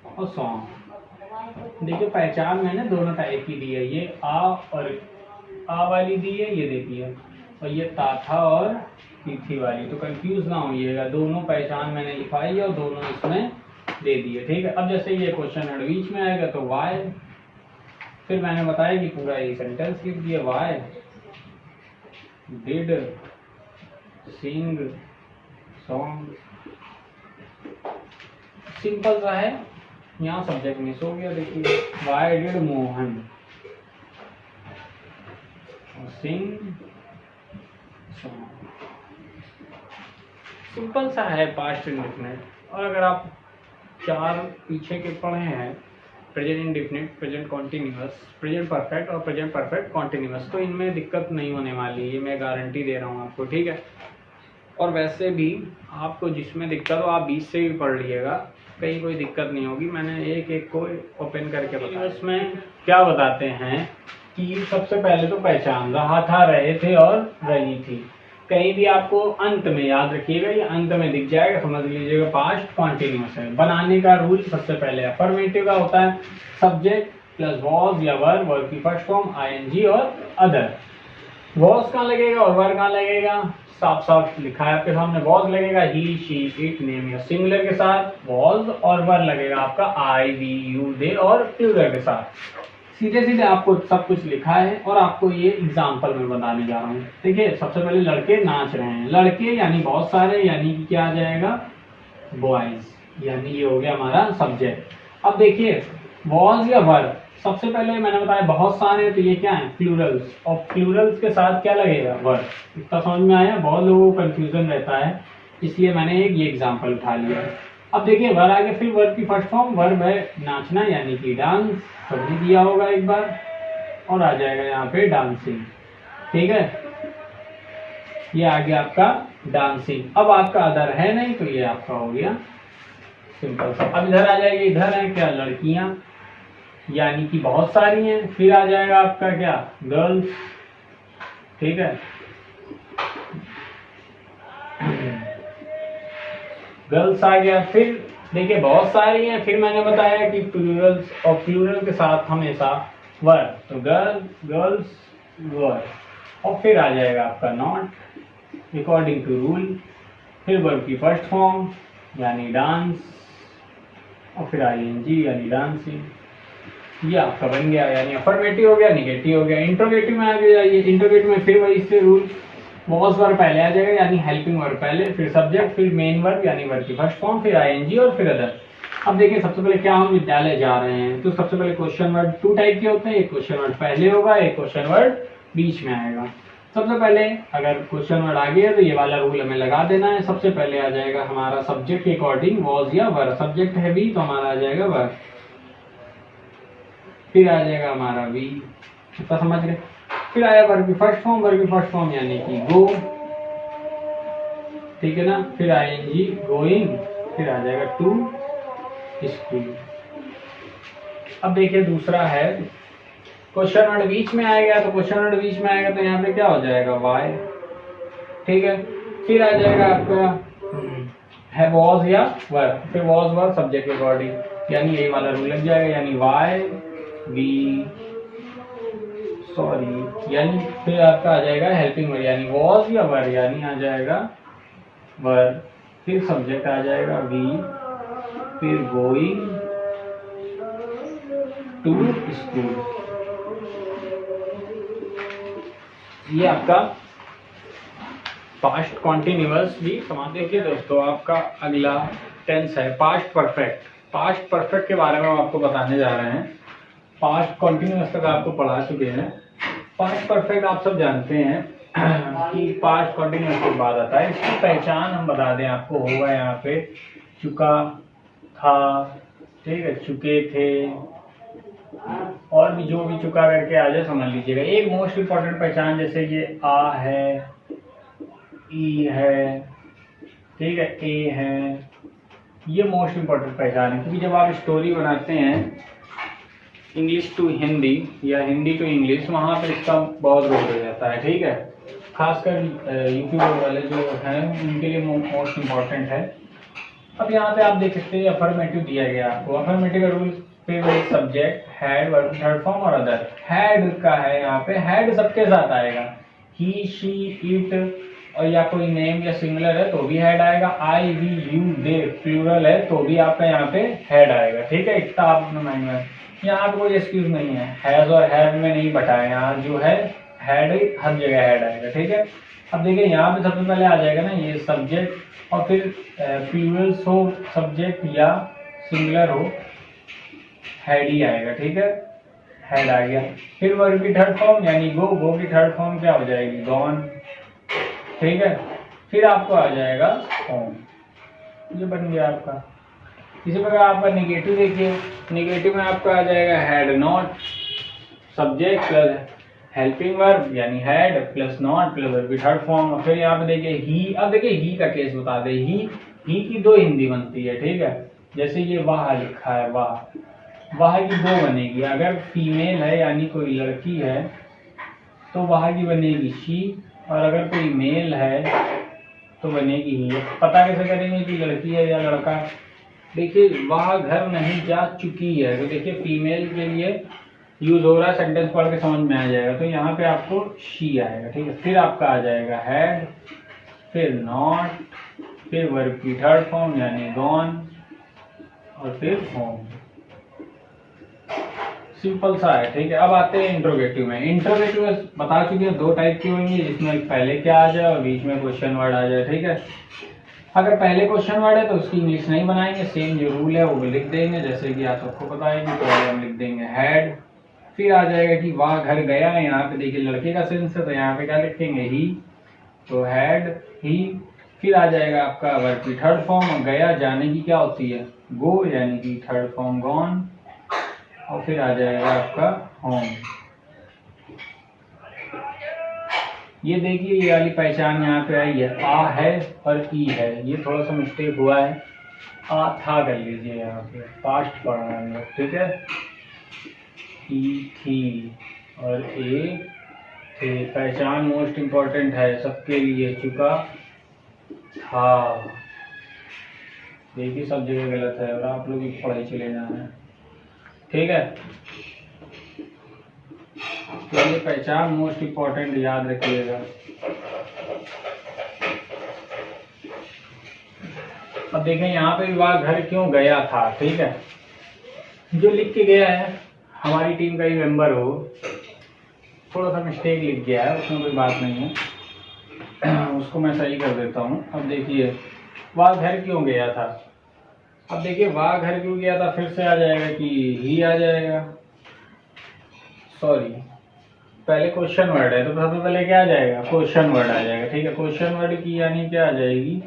और सॉन्ग। देखिए पहचान मैंने दोनों टाइप की दी है, ये आ और आ वाली दी है, ये देखिए, और ये ताथा और तीथी वाली, तो कंफ्यूज ना होइएगा, दोनों पहचान मैंने लिखाई है और दोनों इसमें दे दिए, ठीक है। अब जैसे ये क्वेश्चन वर्ड बीच में आएगा तो वाई, फिर मैंने बताया कि पूरा ये सेंटेंस लिख दिया, why did sing song, simple सा है। यहाँ सब्जेक्ट मिस हो गया, देखिए why did Mohan sing song, simple सा है पास्ट इंडेफिनिट। और अगर आप चार पीछे के पढ़े हैं, present indefinite, present continuous, present perfect और प्रेजेंट परफेक्ट कॉन्टिन्यूअस, तो इनमें दिक्कत नहीं होने वाली, ये मैं गारंटी दे रहा हूँ आपको, ठीक है। और वैसे भी आपको जिसमें दिक्कत हो आप बीच से भी पढ़ लीजिएगा, कहीं कोई दिक्कत नहीं होगी। मैंने एक एक को ओपन करके बताया। इसमें क्या बताते हैं कि सबसे पहले तो पहचान, रहा था, रहे थे और रही थी। कहीं भी आपको अंत में याद रखिएगा, ये अंत में दिख जाएगा, समझ लीजिएगा पास्ट कॉन्टिन्यूअस है। बनाने का रूल सबसे पहले अफर्मेटिव का होता है, सब्जेक्ट प्लस वॉज या वर्ब, वर्ब की फर्स्ट फॉर्म आईएनजी और अदर। वॉज कहाँ लगेगा और वर्ब कहाँ लगेगा, साफ साफ लिखा है आपके सामने, वॉज लगेगा ही शी इट नेम या सिंगुलर के साथ वॉज, और वर्ब लगेगा आपका आई वी यू दे और प्लूरल के साथ। सीधे सीधे आपको सब कुछ लिखा है और आपको ये एग्जाम्पल में बताने जा रहा हूँ। देखिए सबसे पहले लड़के नाच रहे हैं, लड़के यानी बहुत सारे, यानी कि क्या आ जाएगा बॉयज, यानी ये हो गया हमारा सब्जेक्ट। अब देखिए वॉज या वर्ब, सबसे पहले मैंने बताया बहुत सारे, तो ये क्या है प्लूरल्स, और प्लूरल्स के साथ क्या लगेगा वर्ब। इतना समझ में आया, बहुत लोगों को कंफ्यूजन रहता है, इसलिए मैंने एक ये एग्जांपल उठा लिया। अब देखिए वर्ब आगे, फिर वर्ब की फर्स्ट फॉर्म, वर्ब है नाचना यानी कि डांस, सबने दिया होगा एक बार, और आ जाएगा यहाँ पे डांसिंग, ठीक है। ये आ गया आपका डांसिंग। अब आपका अदर है नहीं तो ये आपका हो गया सिंपल सा। अब इधर आ जाएगी, इधर है क्या लड़कियां, यानी कि बहुत सारी हैं। फिर आ जाएगा आपका क्या गर्ल्स, ठीक है, गर्ल्स आ गया। फिर देखिए बहुत सारी हैं, फिर मैंने बताया कि प्लूरल्स, और प्लूरल के साथ हमेशा वर्ब, तो गर्ल्स वर्ब, और फिर आ जाएगा आपका नॉट अकॉर्डिंग टू रूल, फिर वर्ब की फर्स्ट फॉर्म यानी डांस, और फिर आईएनजी यानी डांसिंग। ये आपका बन गया, यानी अफर्मेटिव हो गया, निगेटिव हो गया। इंट्रोगेटिव में आ गया, ये इंट्रोगेटिव में फिर वही से रूल, वॉज वर्ब पहले आ जाएगा यानी हेल्पिंग वर्ब पहले, फिर सब्जेक्ट, फिर मेन वर्ब यानी वर्ब की फर्स्ट फॉर्म, फिर आईएनजी और फिर अदर। अब देखिए सबसे पहले क्या हम विद्यालय जा रहे हैं, तो सबसे पहले क्वेश्चन वर्ड 2 टाइप के होते हैं, एक क्वेश्चन वर्ड पहले होगा, एक क्वेश्चन वर्ड बीच में आएगा। सबसे पहले अगर क्वेश्चन वर्ड आ गया तो ये वाला रूल हमें लगा देना है। सबसे पहले आ जाएगा हमारा सब्जेक्ट के अकॉर्डिंग वॉज या वर, सब्जेक्ट है वी तो हमारा आ जाएगा वर, फिर आ जाएगा हमारा वी, इतना समझ गए। फिर आया वर्ब की फर्स्ट फॉर्म, वर्ब की फर्स्ट फॉर्म यानी कि गो, ठीक है ना, फिर आएंगी गोइंग, फिर आ जाएगा टू स्कूल। अब देखिए दूसरा है क्वेश्चन वर्ड बीच में आएगा, तो क्वेश्चन वर्ड बीच में आएगा तो यहाँ पे क्या हो जाएगा वाई, ठीक है। फिर आ जाएगा आपका है वॉज या वर, फिर वॉज वर सब्जेक्ट के अकॉर्डिंग, यानी यही वाला रूल लग जाएगा, यानी वाई वी सॉरी, यानी फिर आपका आ जाएगा हेल्पिंग वर्ड, यानी वॉज या वर, यानी आ जाएगा वर, फिर सब्जेक्ट आ जाएगा वी, फिर गोइंग टू स्कूल। ये आपका पास्ट कॉन्टिन्यूअस भी समझ। देखिए दोस्तों आपका अगला टेंस है पास्ट परफेक्ट। पास्ट परफेक्ट के बारे में हम आपको बताने जा रहे हैं। पास्ट कॉन्टिन्यूअस तक आपको पढ़ा चुके हैं। पास्ट परफेक्ट आप सब जानते हैं कि पास्ट कॉन्टिन्यूअस के बाद आता है। इसकी पहचान हम बता दें आपको, होगा यहाँ पे चुका था, ठीक है, चुके थे, और भी जो भी चुका करके आ जाए समझ लीजिएगा। एक मोस्ट इम्पॉर्टेंट पहचान जैसे ये आ है, ई है, ठीक है, ए है, ये मोस्ट इम्पॉर्टेंट पहचान है, क्योंकि जब आप स्टोरी बनाते हैं इंग्लिश टू हिंदी या हिंदी टू इंग्लिश, वहाँ पे इसका बहुत रोल हो जाता है, ठीक है। खासकर यूपी बोर्ड वाले जो हैं उनके लिए मोस्ट इम्पॉर्टेंट है। अब यहाँ पे आप देख सकते हैं अफर्मेटिव दिया गया आपको। अफर्मेटिव का rule favourite subject had verb third form और अदर। हैड का है यहाँ पे, हैड सबके साथ आएगा, ही शी इट, और या कोई नेम या सिंगुलर है तो भी हैड आएगा। आई वी यू दे प्लूरल है तो भी आपका यहाँ पे हैड आएगा, ठीक है। इतना आप अपने माइंड में, यहाँ पे कोई एक्सक्यूज नहीं है, हैज और हैव में नहीं बटाया, यहाँ जो है हैड हर जगह हैड आएगा, ठीक है। अब देखिए यहाँ पे सबसे पहले आ जाएगा ना ये सब्जेक्ट, और फिर प्लूरल हो सब्जेक्ट या सिंगुलर हो हैड ही आएगा, ठीक है, हैड आ गया। फिर वर्ब की थर्ड फॉर्म यानी गो, गो की थर्ड फॉर्म क्या हो जाएगी गॉन, ठीक है। फिर आपको आ जाएगा होम, ये बन गया आपका। इसी प्रकार आपका निगेटिव देखिए, निगेटिव में आपका आ जाएगा had not, subject plus helping verb यानी had plus not plus verb की थर्ड फॉर्म। फिर यहाँ पे देखिए ही। अब देखिए ही का केस बता दे, ही की दो हिंदी बनती है, ठीक है। जैसे ये वाह लिखा है, वाह की दो बनेगी। अगर फीमेल है यानी कोई लड़की है तो वाह की बनेगी शी, और अगर कोई मेल है तो बनेगी ही। पता कैसे करेंगे कि लड़की है या लड़का? देखिए वह घर नहीं जा चुकी है, तो देखिए फीमेल के लिए यूज हो रहा है, सेंटेंस पढ़ के समझ में आ जाएगा। तो यहाँ पे आपको शी आएगा, ठीक है। फिर आपका आ जाएगा हैड, फिर नॉट, फिर वर्ब की थर्ड फॉर्म यानी गॉन, और फिर होम। सिंपल सा है, ठीक है। अब आते हैं इंट्रोगेटिव में। इंट्रोगेटिव बता चुके हैं दो टाइप की होंगी, जिसमें पहले क्या आ जाए और बीच में क्वेश्चन वर्ड आ जाए, ठीक है। अगर पहले क्वेश्चन वर्ड है तो उसकी इंग्लिश नहीं बनाएंगे, सेम जो रूल है वो लिख देंगे, जैसे कि आप सबको पता है कि पहले हम लिख देंगे हैड। फिर आ जाएगा कि वह घर गया है, यहाँ पे देखिए लड़के का सेंस है तो यहाँ पे क्या लिखेंगे ही, तो हैड ही। फिर आ जाएगा आपका वर्ब की थर्ड फॉर्म, और गया जाने की क्या होती है गो, यानी कि थर्ड फॉर्म गॉन, और फिर आ जाएगा आपका होम। ये देखिए ये वाली पहचान यहाँ पे आई है, आ है और ई है, ये थोड़ा सा मिस्टेक हुआ है, आ था कर लीजिए यहाँ पे, पास्ट पढ़ना है, ठीक है। ई थी और ए थे, पहचान मोस्ट इम्पोर्टेंट है सबके लिए, चुका था। देखिए सब जगह गलत है और आप लोग पढ़ाई चले जाना है, ठीक है। तो ये पहचान मोस्ट इम्पोर्टेंट याद रखिएगा। अब देखें यहाँ पे वह घर क्यों गया था, ठीक है। जो लिख के गया है हमारी टीम का ही मेंबर हो, थोड़ा सा मिस्टेक लिख गया है, उसमें कोई बात नहीं है, उसको मैं सही कर देता हूँ। अब देखिए वह घर क्यों गया था, अब देखिए वहाँ घर क्यों गया था, फिर से आ जाएगा कि ही आ जाएगा, सॉरी पहले क्वेश्चन वर्ड है तो सबसे पहले क्या आ जाएगा, क्वेश्चन वर्ड आ जाएगा। ठीक है, क्वेश्चन वर्ड की यानी क्या आ जाएगी,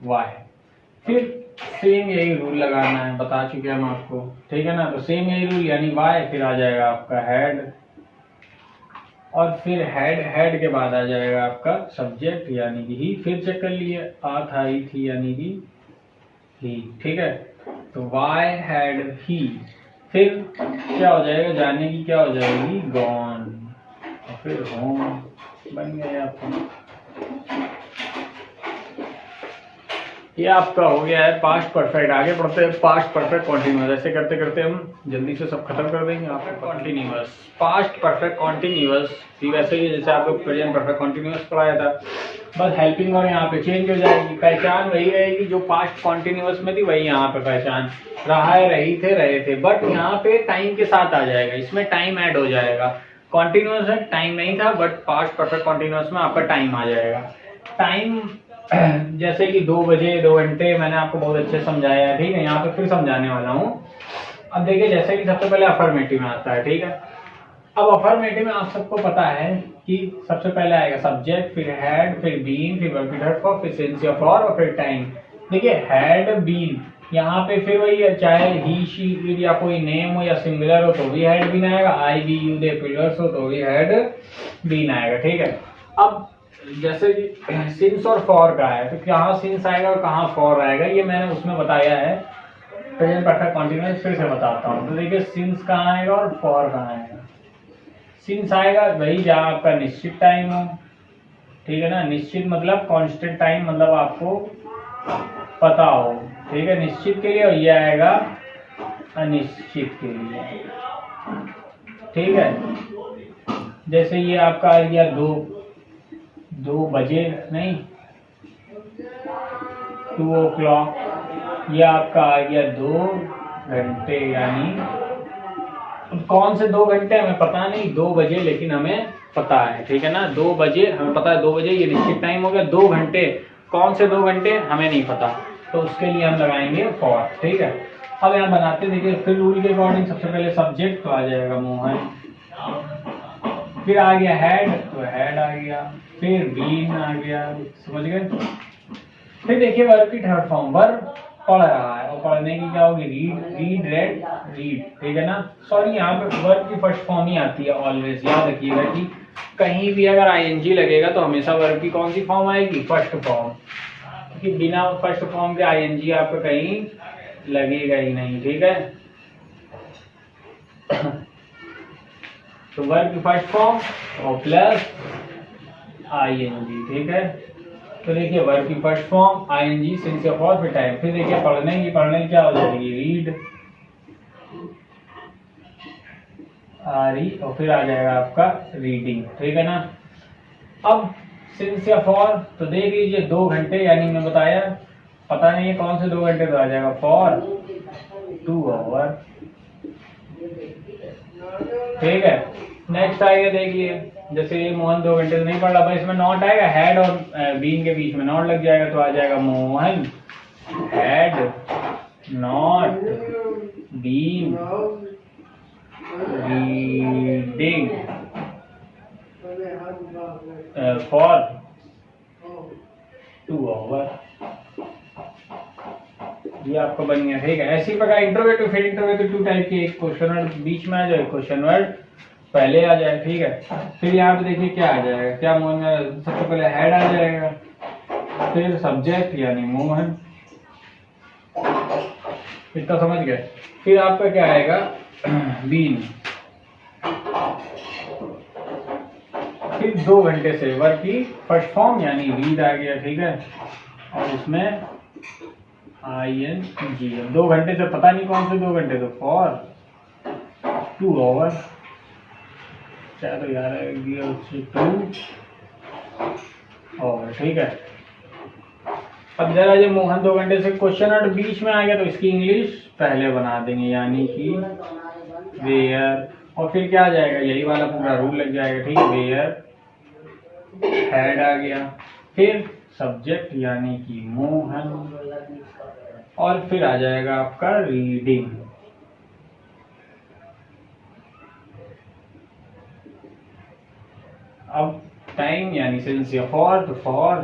वाई। फिर सेम यही रूल लगाना है, बता चुके हम आपको। ठीक है ना, तो सेम यही रूल यानी वाई, फिर आ जाएगा आपका हेड, और फिर हेड के बाद आ जाएगा आपका सब्जेक्ट यानी कि ही। फिर चेक कर लिए, आ था ही थी यानी कि ही। ठीक है, तो वाई हैड ही, फिर क्या हो जाएगा, जाने की क्या हो जाएगी, गॉन, और फिर होम बन गया आपका। ये आपका हो गया है पास्ट परफेक्ट। आगे बढ़ते हैं पास्ट परफेक्ट कॉन्टिन्यूअस। ऐसे करते करते हम जल्दी से सब खत्म कर देंगे। आपका कॉन्टिन्यूअस, पास्ट परफेक्ट कॉन्टिन्यूअस भी वैसे ही जैसे आपको प्रेजेंट परफेक्ट कॉन्टिन्यूअस पढ़ाया था, बस हेल्पिंग और यहाँ पे चेंज हो जाएगी। पहचान वही रहेगी जो पास्ट कॉन्टिन्यूअस में थी, वही यहाँ पे पहचान रहा है, रहे थे, बट यहाँ पे टाइम के साथ आ जाएगा, इसमें टाइम ऐड हो जाएगा। कॉन्टिन्यूअस में टाइम नहीं था, बट पास्ट परफेक्ट कॉन्टिन्यूअस में आपका टाइम आ जाएगा। टाइम जैसे कि 2 बजे, 2 घंटे, मैंने आपको बहुत अच्छे समझाया है। ठीक है, यहाँ पे फिर समझाने वाला हूँ। अब देखिए जैसे कि सबसे पहले अफर्मेटिव में आता है। ठीक है, अब अफर्मेटिव में आप सबको पता है कि सबसे पहले आएगा सब्जेक्ट, फिर हैड, फिर बीन, फिर वर्ब थर्ड फॉर्म, फिर सिंस या फॉर, और फिर टाइम। देखिए हैड बीन, यहाँ पे फिर वही है, चाहे ही शी या कोई नेम हो या सिंगुलर हो तो भी हैड बीन आएगा, आई बी यू दे प्लूरल्स हो तो भी हैड बीन आएगा। ठीक है, अब जैसे कि सिंस और फॉर का है, तो कहाँ सिंस आएगा और कहाँ फॉर आएगा, ये मैंने उसमें बताया है प्रेजेंट परफेक्ट कॉन्टिन्यूअस। फिर से बताता हूँ, तो देखिए सिंस कहाँ आएगा और फॉर कहाँ आएगा। सिंस आएगा वही जहाँ आपका निश्चित टाइम हो। ठीक है ना, निश्चित मतलब कांस्टेंट टाइम, मतलब आपको पता हो। ठीक है, निश्चित के लिए, और ये आएगा अनिश्चित के लिए। ठीक है, जैसे ये आपका आ गया 2 बजे, नहीं 2 o'clock, ये आपका आ गया 2 घंटे, यानी कौन से 2 घंटे हमें पता नहीं, 2 बजे लेकिन हमें पता है। ठीक है ना, 2 बजे हमें पता है, 2 बजे ये निश्चित टाइम हो गया। 2 घंटे, कौन से 2 घंटे हमें नहीं पता, तो उसके लिए हम लगाएंगे फॉर। ठीक है, अब यहाँ बनाते देखिए, फिर रूल के अकॉर्डिंग सबसे पहले सब्जेक्ट तो आ जाएगा मोहन, फिर आ गया हेड, तो हेड आ गया, फिर बीन आ गया, समझ गए। फिर देखिए वर्ब की थर्ड फॉर्म, वर्ब पढ़ रहा है, और पढ़ने की क्या होगी, रीड, रेड, रीड। ठीक है ना, सॉरी यहाँ पे वर्ब की फर्स्ट फॉर्म ही आती है ऑलवेज, याद रखिएगा कि कहीं भी अगर आईएनजी लगेगा तो हमेशा वर्ब की कौन सी फॉर्म आएगी, फर्स्ट फॉर्म, क्योंकि बिना फर्स्ट फॉर्म के आईएनजी आपको कहीं लगेगा ही नहीं। ठीक है, तो वर्ब की फर्स्ट फॉर्म और प्लस आईएनजी। ठीक है, तो देखिए वर्ब की फर्स्ट फॉर्म आईएनजी, सिंस या फॉर, फिर टाइम। फिर देखिए पढ़ने की क्या हो जाएगी, रीड, और फिर आ जाएगा आपका रीडिंग। ठीक है ना, अब सिंस या फॉर, तो देख लीजिए 2 घंटे, यानी मैं बताया पता नहीं है कौन से 2 घंटे, तो आ जाएगा फॉर 2 आवर। ठीक है, नेक्स्ट आएगा देखिए, जैसे ये मोहन 2 घंटे से नहीं पढ़ रहा, भाई इसमें नॉट आएगा, हेड और बीन के बीच में नॉट लग जाएगा, तो आ जाएगा Mohan had not been reading for 2 hour. ये आपको बन गया। ठीक है, ऐसी प्रकार इंट्रोगेटिव, फिर इंट्रोगेटिव 2 टाइप के, एक क्वेश्चन वर्ड बीच में आ जाए, क्वेश्चन वर्ड पहले आ जाए। ठीक है, फिर यहाँ पे देखिए क्या आ जाएगा, क्या मोहन, सबसे पहले हेड आ जाएगा, फिर सब्जेक्ट यानी मोहन, इतना समझ गए। फिर आपका क्या आएगा, बीन, फिर 2 घंटे से वर्ब की फर्स्ट फॉर्म यानी रीड आ गया। ठीक है, और उसमें ING, 2 घंटे से पता नहीं कौन से 2 घंटे, तो फॉर 2 आवर, चाहे तो यार 2 आवर। ठीक है, अब जरा जब मोहन 2 घंटे से क्वेश्चन वर्ड बीच में आ गया, तो इसकी इंग्लिश पहले बना देंगे, यानी कि वेयर, और फिर क्या आ जाएगा, यही वाला पूरा रूल लग जाएगा। ठीक है, वेयर, हेड आ गया, फिर सब्जेक्ट यानी कि मोहन, और फिर आ जाएगा आपका रीडिंग। अब टाइम यानी सिंस या फॉर, तो फॉर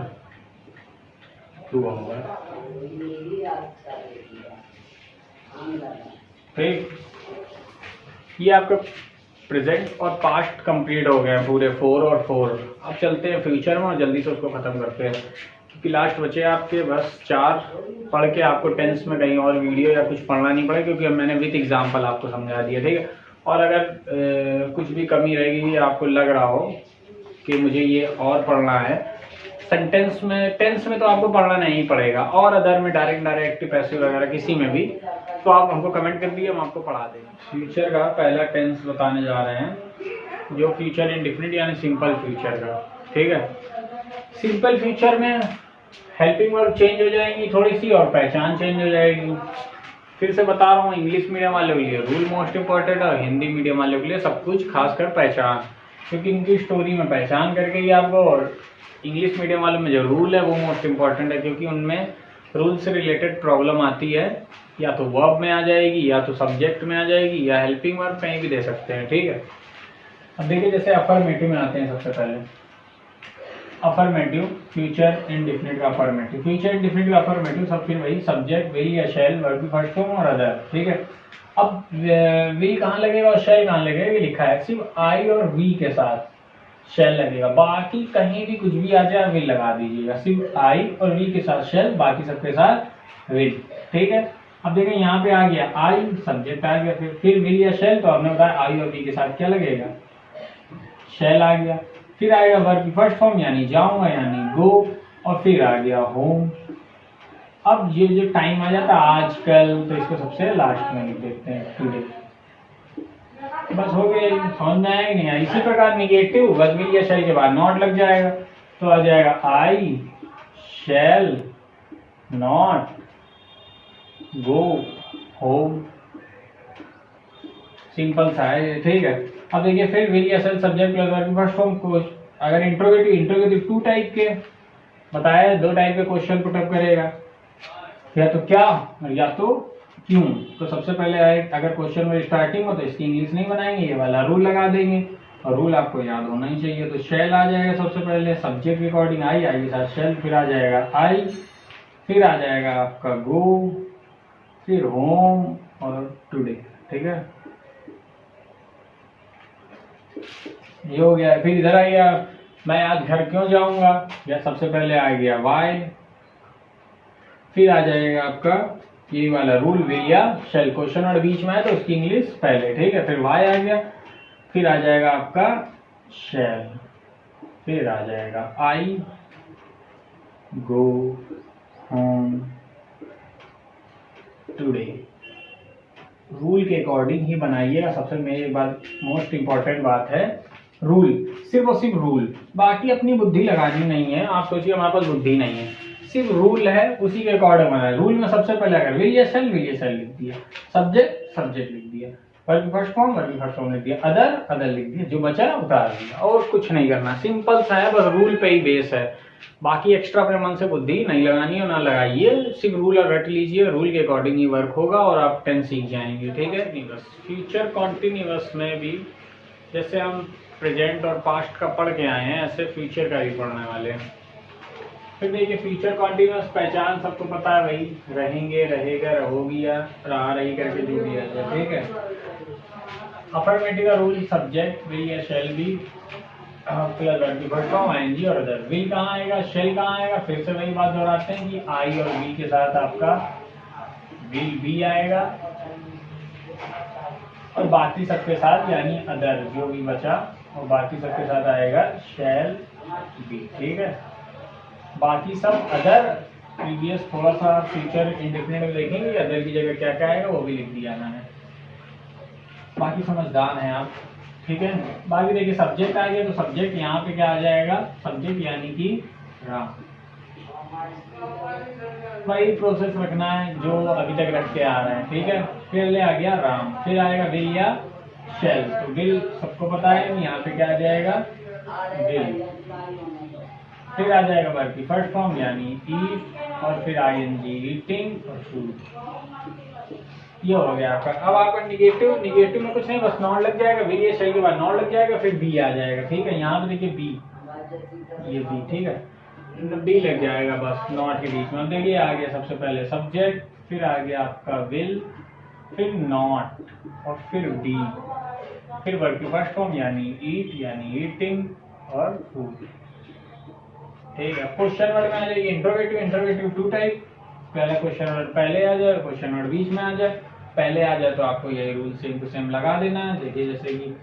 2 आवर। ठीक, ये आपका प्रेजेंट और पास्ट कंप्लीट हो गया पूरे 4 और 4। अब चलते हैं फ्यूचर में और जल्दी से उसको ख़त्म करते हैं, क्योंकि लास्ट बचे आपके बस 4 पढ़ के आपको टेंस में कहीं और वीडियो या कुछ पढ़ना नहीं पड़ेगा, क्योंकि अब मैंने विथ एग्जाम्पल आपको समझा दिया। ठीक है, और अगर कुछ भी कमी रहेगी या आपको लग रहा हो कि मुझे ये और पढ़ना है, सेंटेंस में, टेंस में तो आपको पढ़ना नहीं पड़ेगा, और अदर में डायरेक्ट पैसिव वगैरह किसी में भी, तो आप हमको कमेंट कर दिए, हम आपको पढ़ा देंगे। फ्यूचर का पहला टेंस बताने जा रहे हैं, जो फ्यूचर इंडेफिनिट यानी सिंपल फ्यूचर का। ठीक है, सिंपल फ्यूचर में हेल्पिंग वर्ब चेंज हो जाएंगी थोड़ी सी और पहचान चेंज हो जाएगी। फिर से बता रहा हूँ, इंग्लिश मीडियम वालों के लिए रूल मोस्ट इंपॉर्टेंट है, और हिंदी मीडियम वालों के लिए सब कुछ, खासकर पहचान, क्योंकि इनकी स्टोरी में पहचान करके ही आपको, और इंग्लिश मीडियम वालों में जो रूल है वो मोस्ट इंपॉर्टेंट है, क्योंकि उनमें रूल से रिलेटेड प्रॉब्लम आती है, या तो वर्ब में आ जाएगी, या तो सब्जेक्ट में आ जाएगी, या हेल्पिंग वर्ब कहीं भी दे सकते हैं। ठीक है, अब देखिए जैसे अफर्मेटिव में आते हैं। सबसे पहले अफर्मेटिव, फ्यूचर इंडेफिनिट का अफर्मेटिव, फ्यूचर इंडेफिनिट का अफर्मेटिव, सब फिर वही सब्जेक्ट, विल या शैल, वर्ब की फर्स्ट फॉर्म और अदर। ठीक है, अब विल कहाँ लगेगा और शैल कहाँ लगेगा, ये लिखा है, सिर्फ आई और वी के साथ शेल लगेगा, बाकी कहीं भी कुछ भी आ जाए विल लगा दीजिएगा, सिर्फ आई और वी के साथ शेल, बाकी सबके साथ विल। ठीक है, अब देखें यहाँ पे आ गया आई, सब्जेक्ट आ गया, फिर विल या शेल, तो आपने बताया आई और वी के साथ क्या लगेगा, शेल आ गया। फिर आएगा वर्ब की फर्स्ट फॉर्म यानी जाऊंगा यानी गो, और फिर आ गया होम। अब ये जो टाइम आ जाता है आजकल, तो इसको सबसे लास्ट में लिख देते हैं, टुडे। बस हो गया, समझ में आएगा नहीं? इसी प्रकार निगेटिव वर्ब विल या शैल के बाद नॉट लग जाएगा, तो आ जाएगा I shall not go home. Simple सा है। ठीक है, अब देखिए फिर विल या शैल सब्जेक्ट प्लस वर्ब की फर्स्ट फॉर्म को, अगर इंट्रोगेटिव 2 टाइप के बताया, 2 टाइप के क्वेश्चन पुटअप करेगा, या तो क्या या तो क्यों। तो सबसे पहले आए, अगर क्वेश्चन में स्टार्टिंग हो तो इसकी इंग्लिश नहीं बनाएंगे, ये वाला रूल लगा देंगे, और रूल आपको याद होना ही चाहिए। तो शेल आ जाएगा सबसे पहले, सब्जेक्ट के अकॉर्डिंग आई के साथ शेल, फिर आ जाएगा आई, फिर आ जाएगा आपका गो, फिर होम और टुडे। ठीक है, ये हो गया। फिर इधर आ गया, मैं आज घर क्यों जाऊंगा, या सबसे पहले आ गया वाई, फिर आ जाएगा आपका ये वाला रूल विल या शेल, क्वेश्चन और बीच में है तो उसकी इंग्लिश पहले। ठीक है, फिर वाई आ गया, फिर आ जाएगा आपका शेल, फिर आ जाएगा आई गो होम टुडे। रूल के अकॉर्डिंग ही बनाइएगा। सबसे मेरी बात, मोस्ट इंपॉर्टेंट बात है रूल, सिर्फ और सिर्फ रूल, बाकी अपनी बुद्धि लगानी नहीं है। आप सोचिए हमारे पास बुद्धि नहीं है, सिर्फ रूल है, उसी के अकॉर्डिंग बनाए। रूल में सबसे पहले अगर विल या शेल लिख दिया, सब्जेक्ट लिख दिया, वर्ब की फर्स्ट फॉर्म लिख दिया, अदर लिख दिया, जो बचा उतार दिया, और कुछ नहीं करना। सिंपल सा है, बस रूल पे ही बेस है, बाकी एक्स्ट्रा अपने मन से बुद्धि नहीं लगानी है, ना लगाइए। सिर्फ रूल और रट लीजिए, रूल के अकॉर्डिंग ही वर्क होगा और आप टेंस सीख जाएंगे। ठीक है, नहीं बस फ्यूचर कॉन्टिन्यूअस में भी जैसे हम प्रेजेंट और पास्ट का पढ़ के आए हैं, ऐसे फ्यूचर का भी पढ़ने वाले हैं। फिर देखिए फ्यूचर कॉन्टिन्यूअस पहचान सबको पता है, वही रहेंगे, रहेगा, रहोगी या रहा रही करके जो दिया जाए। ठीक है, अफर्मेटिव का रूल सब्जेक्ट विल या शेल बी प्लस वर्ब की फर्स्ट फॉर्म आईएनजी और अदर। विल कहाँ आएगा, शेल कहाँ आएगा, फिर से वही बात दोहराते हैं कि आई और वी के साथ आपका विल बी आएगा, और बाकी सबके साथ यानी अदर जो भी बचा, और बाकी सबके साथ आएगा शेल बी। ठीक है, बाकी सब अदर, प्रीवियस थोड़ा सा फ्यूचर इंडेफिनिट में देखेंगे, अदर की जगह क्या क्या आएगा वो भी लिख दिया है। बाकी समझदार हैं आप। ठीक है, बाकी देखिए सब्जेक्ट आ गया, तो सब्जेक्ट यहाँ पे क्या आ जाएगा, सब्जेक्ट यानी कि राम। वही प्रोसेस रखना है जो अभी तक रख के आ रहे हैं। ठीक है, फिर ले आ गया राम, फिर आएगा विल या शेल, तो विल सबको पता है, यहाँ पे क्या आ जाएगा विल, फिर आ जाएगा वर्ब की फर्स्ट फॉर्म यानी ईट और फिर आईएनजी ईटिंग और फूड, ये हो गया आपका। अब आपका निगेटिव में कुछ नहीं, बस नॉट लग जाएगा, विल या शैल के बाद नॉट लग जाएगा, फिर बी आ जाएगा, ठीक है। यहाँ पे देखिए बी, ये बी, ठीक है, बी लग जाएगा बस नॉट के बीच में। देखिए आ गया सबसे पहले सब्जेक्ट, फिर आ गया आपका विल, फिर नॉट और फिर डी, फिर वर्ब की फर्स्ट फॉर्म यानी ईट यानी ईटिंग और फूड, ठीक है। क्वेश्चन वर्ड में आ जाएगी इंट्रोगेटिव टू टाइप, पहला क्वेश्चन वर्ड पहले आ जाए, क्वेश्चन वर्ड बीच में आ जाए। पहले आ जाए तो आपको यही रूल सेम टू सेम लगा देना है। देखिए जैसे कि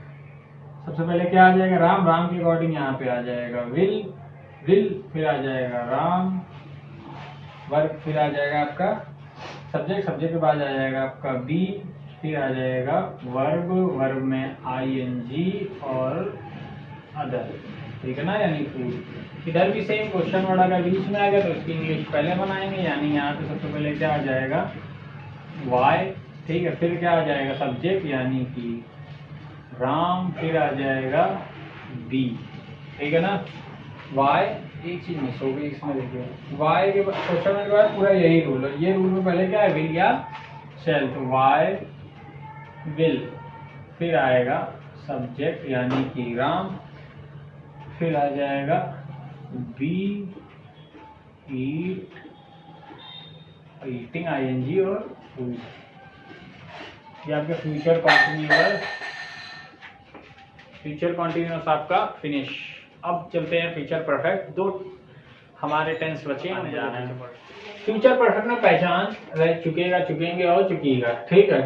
सबसे पहले क्या आ जाएगा, राम के अकॉर्डिंग यहाँ पे आ जाएगा विल, फिर आ जाएगा राम, वर्ब फिर आ जाएगा आपका सब्जेक्ट के बाद आ जाएगा आपका बी, फिर आ जाएगा वर्ब में आईएनजी और अदर, ठीक है ना, यानी फूड। इधर भी सेम क्वेश्चन वर्ड अगर बीच में आ गया तो इसकी इंग्लिश पहले बनाएंगे, यानी यहाँ पे सबसे पहले क्या आ जाएगा वाई, ठीक है, फिर क्या आ जाएगा सब्जेक्ट यानी कि राम, फिर आ जाएगा बी, ठीक है ना। वाई, एक चीज मिस हो गई इसमें, देखिए वाई के क्वेश्चन वर्ड के बाद पूरा यही रूल है। ये रूल में पहले क्या है, विल या शैल, तो वाई विल, फिर आएगा सब्जेक्ट यानी कि राम, फिर आ जाएगा बी ईट, ईटिंग आईएनजी और फूड, ये आपका फ्यूचर कॉन्टिन्यूअस आपका फिनिश। अब चलते हैं फ्यूचर परफेक्ट, दो हमारे टेंस बचे हैं जा रहे हैं। फ्यूचर परफेक्ट में पहचान रह चुकेगा, चुकेंगे और चुकीगा, ठीक है।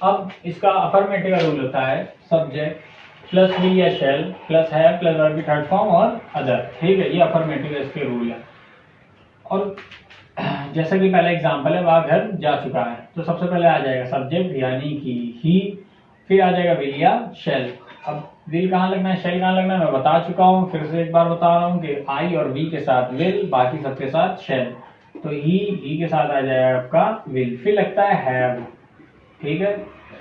अब इसका अफर्मेटिव रूल होता है सब्जेक्ट प्लस विल या शैल प्लस है प्लस वर्ब की थर्ड फॉर्म और अदर, ठीक है, ये अफर्मेटिव इसके रूल है। और जैसा कि पहला एग्जांपल है, वह घर जा चुका है, तो सबसे पहले आ जाएगा सब्जेक्ट यानी कि ही, फिर आ जाएगा विल या शैल। अब विल कहाँ लगना है, शैल कहाँ लगना है, मैं बता चुका हूँ, फिर से एक बार बता रहा हूँ कि आई और बी के साथ विल, बाकी सबके साथ शैल। तो ही के साथ आ जाएगा आपका विल, फिर लगता है हैव, ठीक है,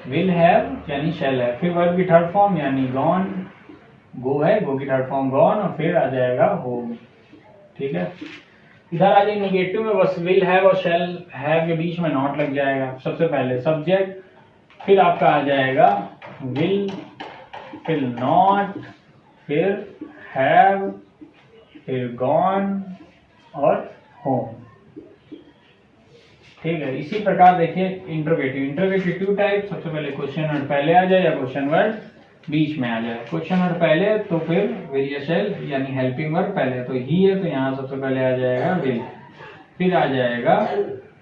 विल हैव यानी शैल है, फिर वर्ब की थर्ड फॉर्म यानी गॉन, गो है, गो की थर्ड फॉर्म गॉन, और फिर आ जाएगा होम, ठीक है। इधर आ जाएगा निगेटिव में बस विल हैव और शैल हैव के बीच में नॉट लग जाएगा। सबसे पहले सब्जेक्ट, फिर आपका आ जाएगा विल, फिर नॉट, फिर हैव, फिर गॉन और होम, ठीक है। इसी प्रकार देखिए इंट्रोगेटिव टाइप, सबसे पहले क्वेश्चन वर्ड पहले आ जाए या क्वेश्चन वर्ड बीच में आ जाए। क्वेश्चन वर्ड पहले तो फिर विल या शैल यानी हेल्पिंग वर्ब पहले, तो ही है तो यहाँ सबसे पहले आ जाएगा विल, फिर आ जाएगा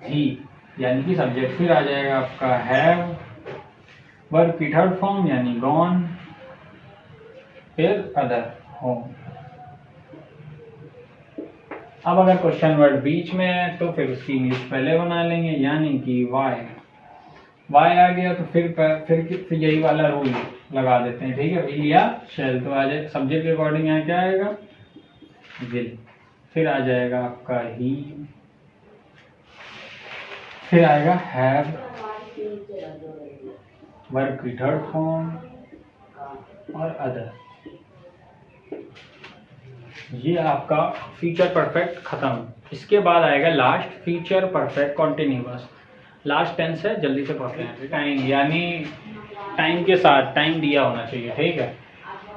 ही यानी कि सब्जेक्ट, फिर आ जाएगा आपका हैव, वर्ब की थर्ड फॉर्म यानी गॉन, फिर अदर होम। अब अगर क्वेश्चन वर्ड बीच में है तो फिर उसकी इंग्लिश पहले बना लेंगे, यानी कि वाई आ गया तो फिर यही वाला रूल लगा देते हैं, ठीक है, विल या शैल। तो आ जाए सब्जेक्ट के अकॉर्डिंग यहाँ क्या आएगा विल, फिर आ जाएगा आपका ही, फिर आएगा हैव, वर्ब की थर्ड फॉर्म और अदर। ये आपका फ्यूचर परफेक्ट खत्म। इसके बाद आएगा last future perfect continuous, last tense है, जल्दी से पढ़ते हैं। टाइम यानी टाइम के साथ टाइम दिया होना चाहिए, ठीक है।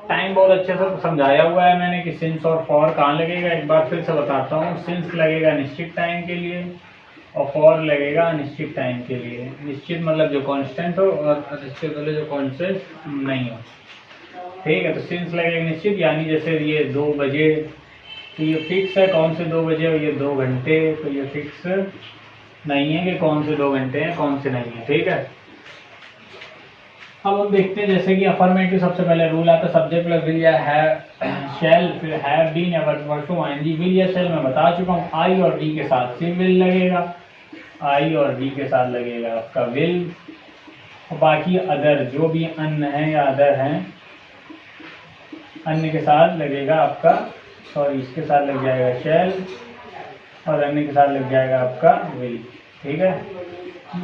टाइम बहुत अच्छे से समझाया हुआ है मैंने कि सिंस और फॉर कहाँ लगेगा, एक बार फिर से बताता हूँ। सिंस लगेगा निश्चित टाइम के लिए और फॉर लगेगा अनिश्चित टाइम के लिए। निश्चित मतलब जो कांस्टेंट हो और अनिश्चित मतलब जो कांस्टेंट नहीं हो, ठीक है। तो सिंस लगेगा निश्चित, यानी जैसे ये 2 बजे, तो ये फिक्स है कौन से 2 बजे, और ये 2 घंटे, तो ये फिक्स नहीं है कि कौन से 2 घंटे हैं कौन से नहीं है, ठीक है। अब हम देखते हैं जैसे कि अफर्मेटिव सबसे पहले रूल आता है सब्जेक्ट प्लस विल या शैल, फिर हैव बीन या वर्ब टू आईएनजी। विल या शैल मैं बता चुका हूँ, आई और बी के साथ सिर्फ विल लगेगा, आई और बी के साथ लगेगा आपका विल, और बाकी अदर जो भी अन्य है या अदर हैं अन्य के साथ लगेगा आपका, सॉरी इसके साथ लग जाएगा शैल और अन्य के साथ लग जाएगा आपका विल, ठीक है।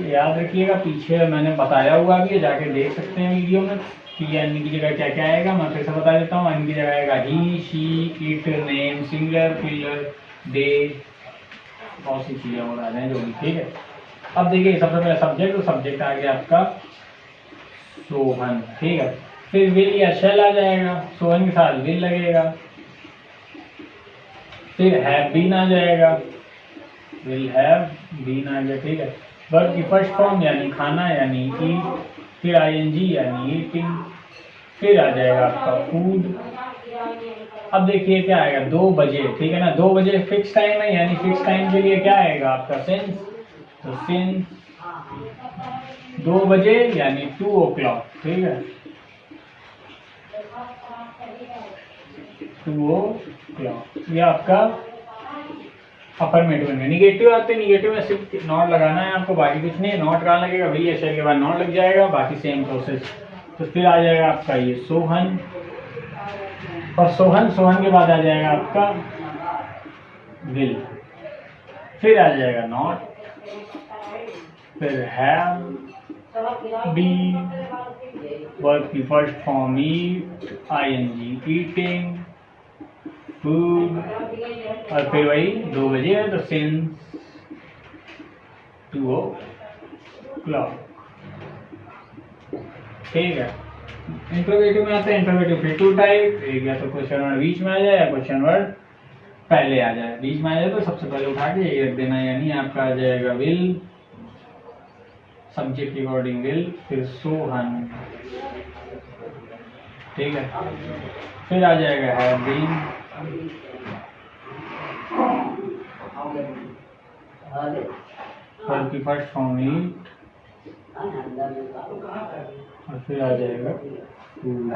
याद रखिएगा, पीछे मैंने बताया हुआ भी है, जाके देख सकते हैं वीडियो में कि अन्य की जगह क्या क्या आएगा। मैं फिर से बता देता हूँ, अन्य की जगह आएगा he, she, it, name, singular, plural, they, बहुत सी चीज़ें और आ जाए जो भी, ठीक है। अब देखिए सबसे पहले सब्जेक्ट, तो सब्जेक्ट आ गया आपका सोहन, ठीक है। फिर विल या शैल आ जाएगा, सोहन के साथ विल लगेगा। फिर हैव बीन आ जाएगा, विल हैव बीन आ गया, ठीक है। वर्ब की फर्स्ट फॉर्म यानी खाना यानी ईट, फिर आईएनजी यानी ईटिंग, फिर आ जाएगा आपका फूड। अब देखिए क्या आएगा, 2 बजे, ठीक है ना। 2 बजे फिक्स टाइम है, यानी फिक्स टाइम के लिए क्या आएगा आपका सिंस, तो सिंस 2 बजे यानी 2 o'clock, ठीक है, 2 o'clock। ये आपका अफर्मेटिव में। निगेटिव आते हैं, निगेटिव में सिर्फ नॉट लगाना है आपको, बाकी कुछ नहीं है। नॉट कहाँ लगेगा, विल या शैल के बाद नॉट लग जाएगा, बाकी सेम प्रोसेस। तो फिर आ जाएगा आपका ये सोहन, और सोहन, सोहन के बाद आ जाएगा आपका विल, फिर आ जाएगा नॉट, फिर हैव बीन, वर्ब की फर्स्ट फॉर्म ईट, आईएनजी ईटिंग, फूड, और फिर वही 2 बजे है तो सिंस 2 o'clock, ठीक है। इंटरोगेटिव में आता है, इंटरोगेटिव फिर 2 टाइप, एक या तो क्वेश्चन वर्ड बीच में आ जाए या क्वेश्चन वर्ड पहले आ जाए। बीच में आ जाए तो सबसे पहले उठा के ये रख देना, यानी आपका आ जाएगा विल, सब्जेक्ट के अकॉर्डिंग विल, फिर सोहन, ठीक है। फिर आ जाएगा हैव बीन, वर्ब की फर्स्ट फॉर्म ईट, और फिर आ जाएगा फूड।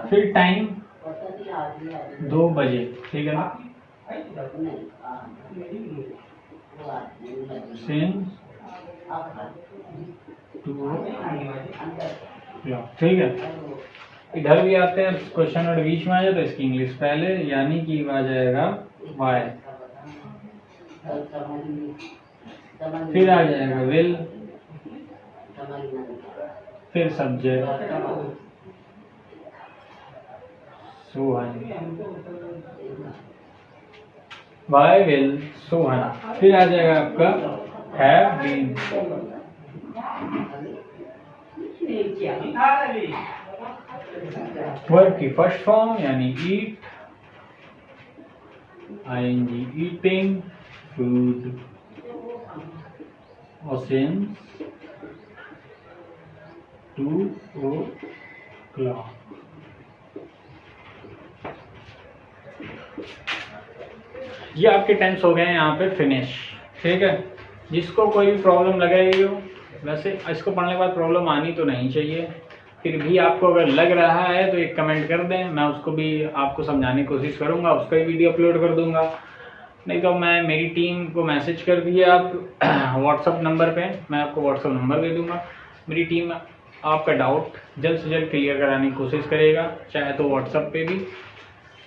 फिर टाइम 2 बजे, ठीक है ना, सिंस 2 o'clock, ठीक है। इधर भी आते हैं, क्वेश्चन वर्ड बीच में आ जाए तो इसकी इंग्लिश पहले, यानी कि आ जाएगा वाई, फिर आ जाएगा विल, फिर subject Sohan, why will Sohan, फिर आ जाएगा आपका हैव बीन, वर्ब की फर्स्ट फॉर्म यानी ईट, आईएनजी ईटिंग, फूड, और सिंस 2 o'clock। ये आपके टेंस हो गए हैं यहाँ पे फिनिश, ठीक है। जिसको कोई भी प्रॉब्लम लगाई हो, वैसे इसको पढ़ने के बाद प्रॉब्लम आनी तो नहीं चाहिए, फिर भी आपको अगर लग रहा है तो एक कमेंट कर दें, मैं उसको भी आपको समझाने की कोशिश करूँगा, उसका भी वीडियो अपलोड कर दूँगा। नहीं तो मैं मेरी टीम को मैसेज कर दिए आप व्हाट्सअप नंबर पे, मैं आपको व्हाट्सअप नंबर दे दूँगा। मेरी टीम आपका डाउट जल्द से जल्द क्लियर कराने की कोशिश करेगा, चाहे तो व्हाट्सएप पे भी।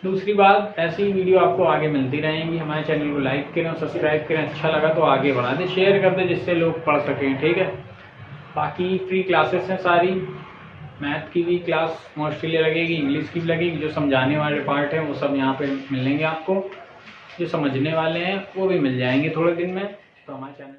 दूसरी बात, ऐसी वीडियो आपको आगे मिलती रहेंगी। हमारे चैनल को लाइक करें और सब्सक्राइब करें, अच्छा लगा तो आगे बढ़ा दें, शेयर कर दें जिससे लोग पढ़ सकें, ठीक है। बाकी फ्री क्लासेस हैं सारी, मैथ की भी क्लास मोस्टली लगेगी, इंग्लिश की भी लगेगी। जो समझाने वाले पार्ट हैं वो सब यहाँ पे मिलेंगे आपको, जो समझने वाले हैं वो भी मिल जाएंगे थोड़े दिन में। तो हमारे चैनल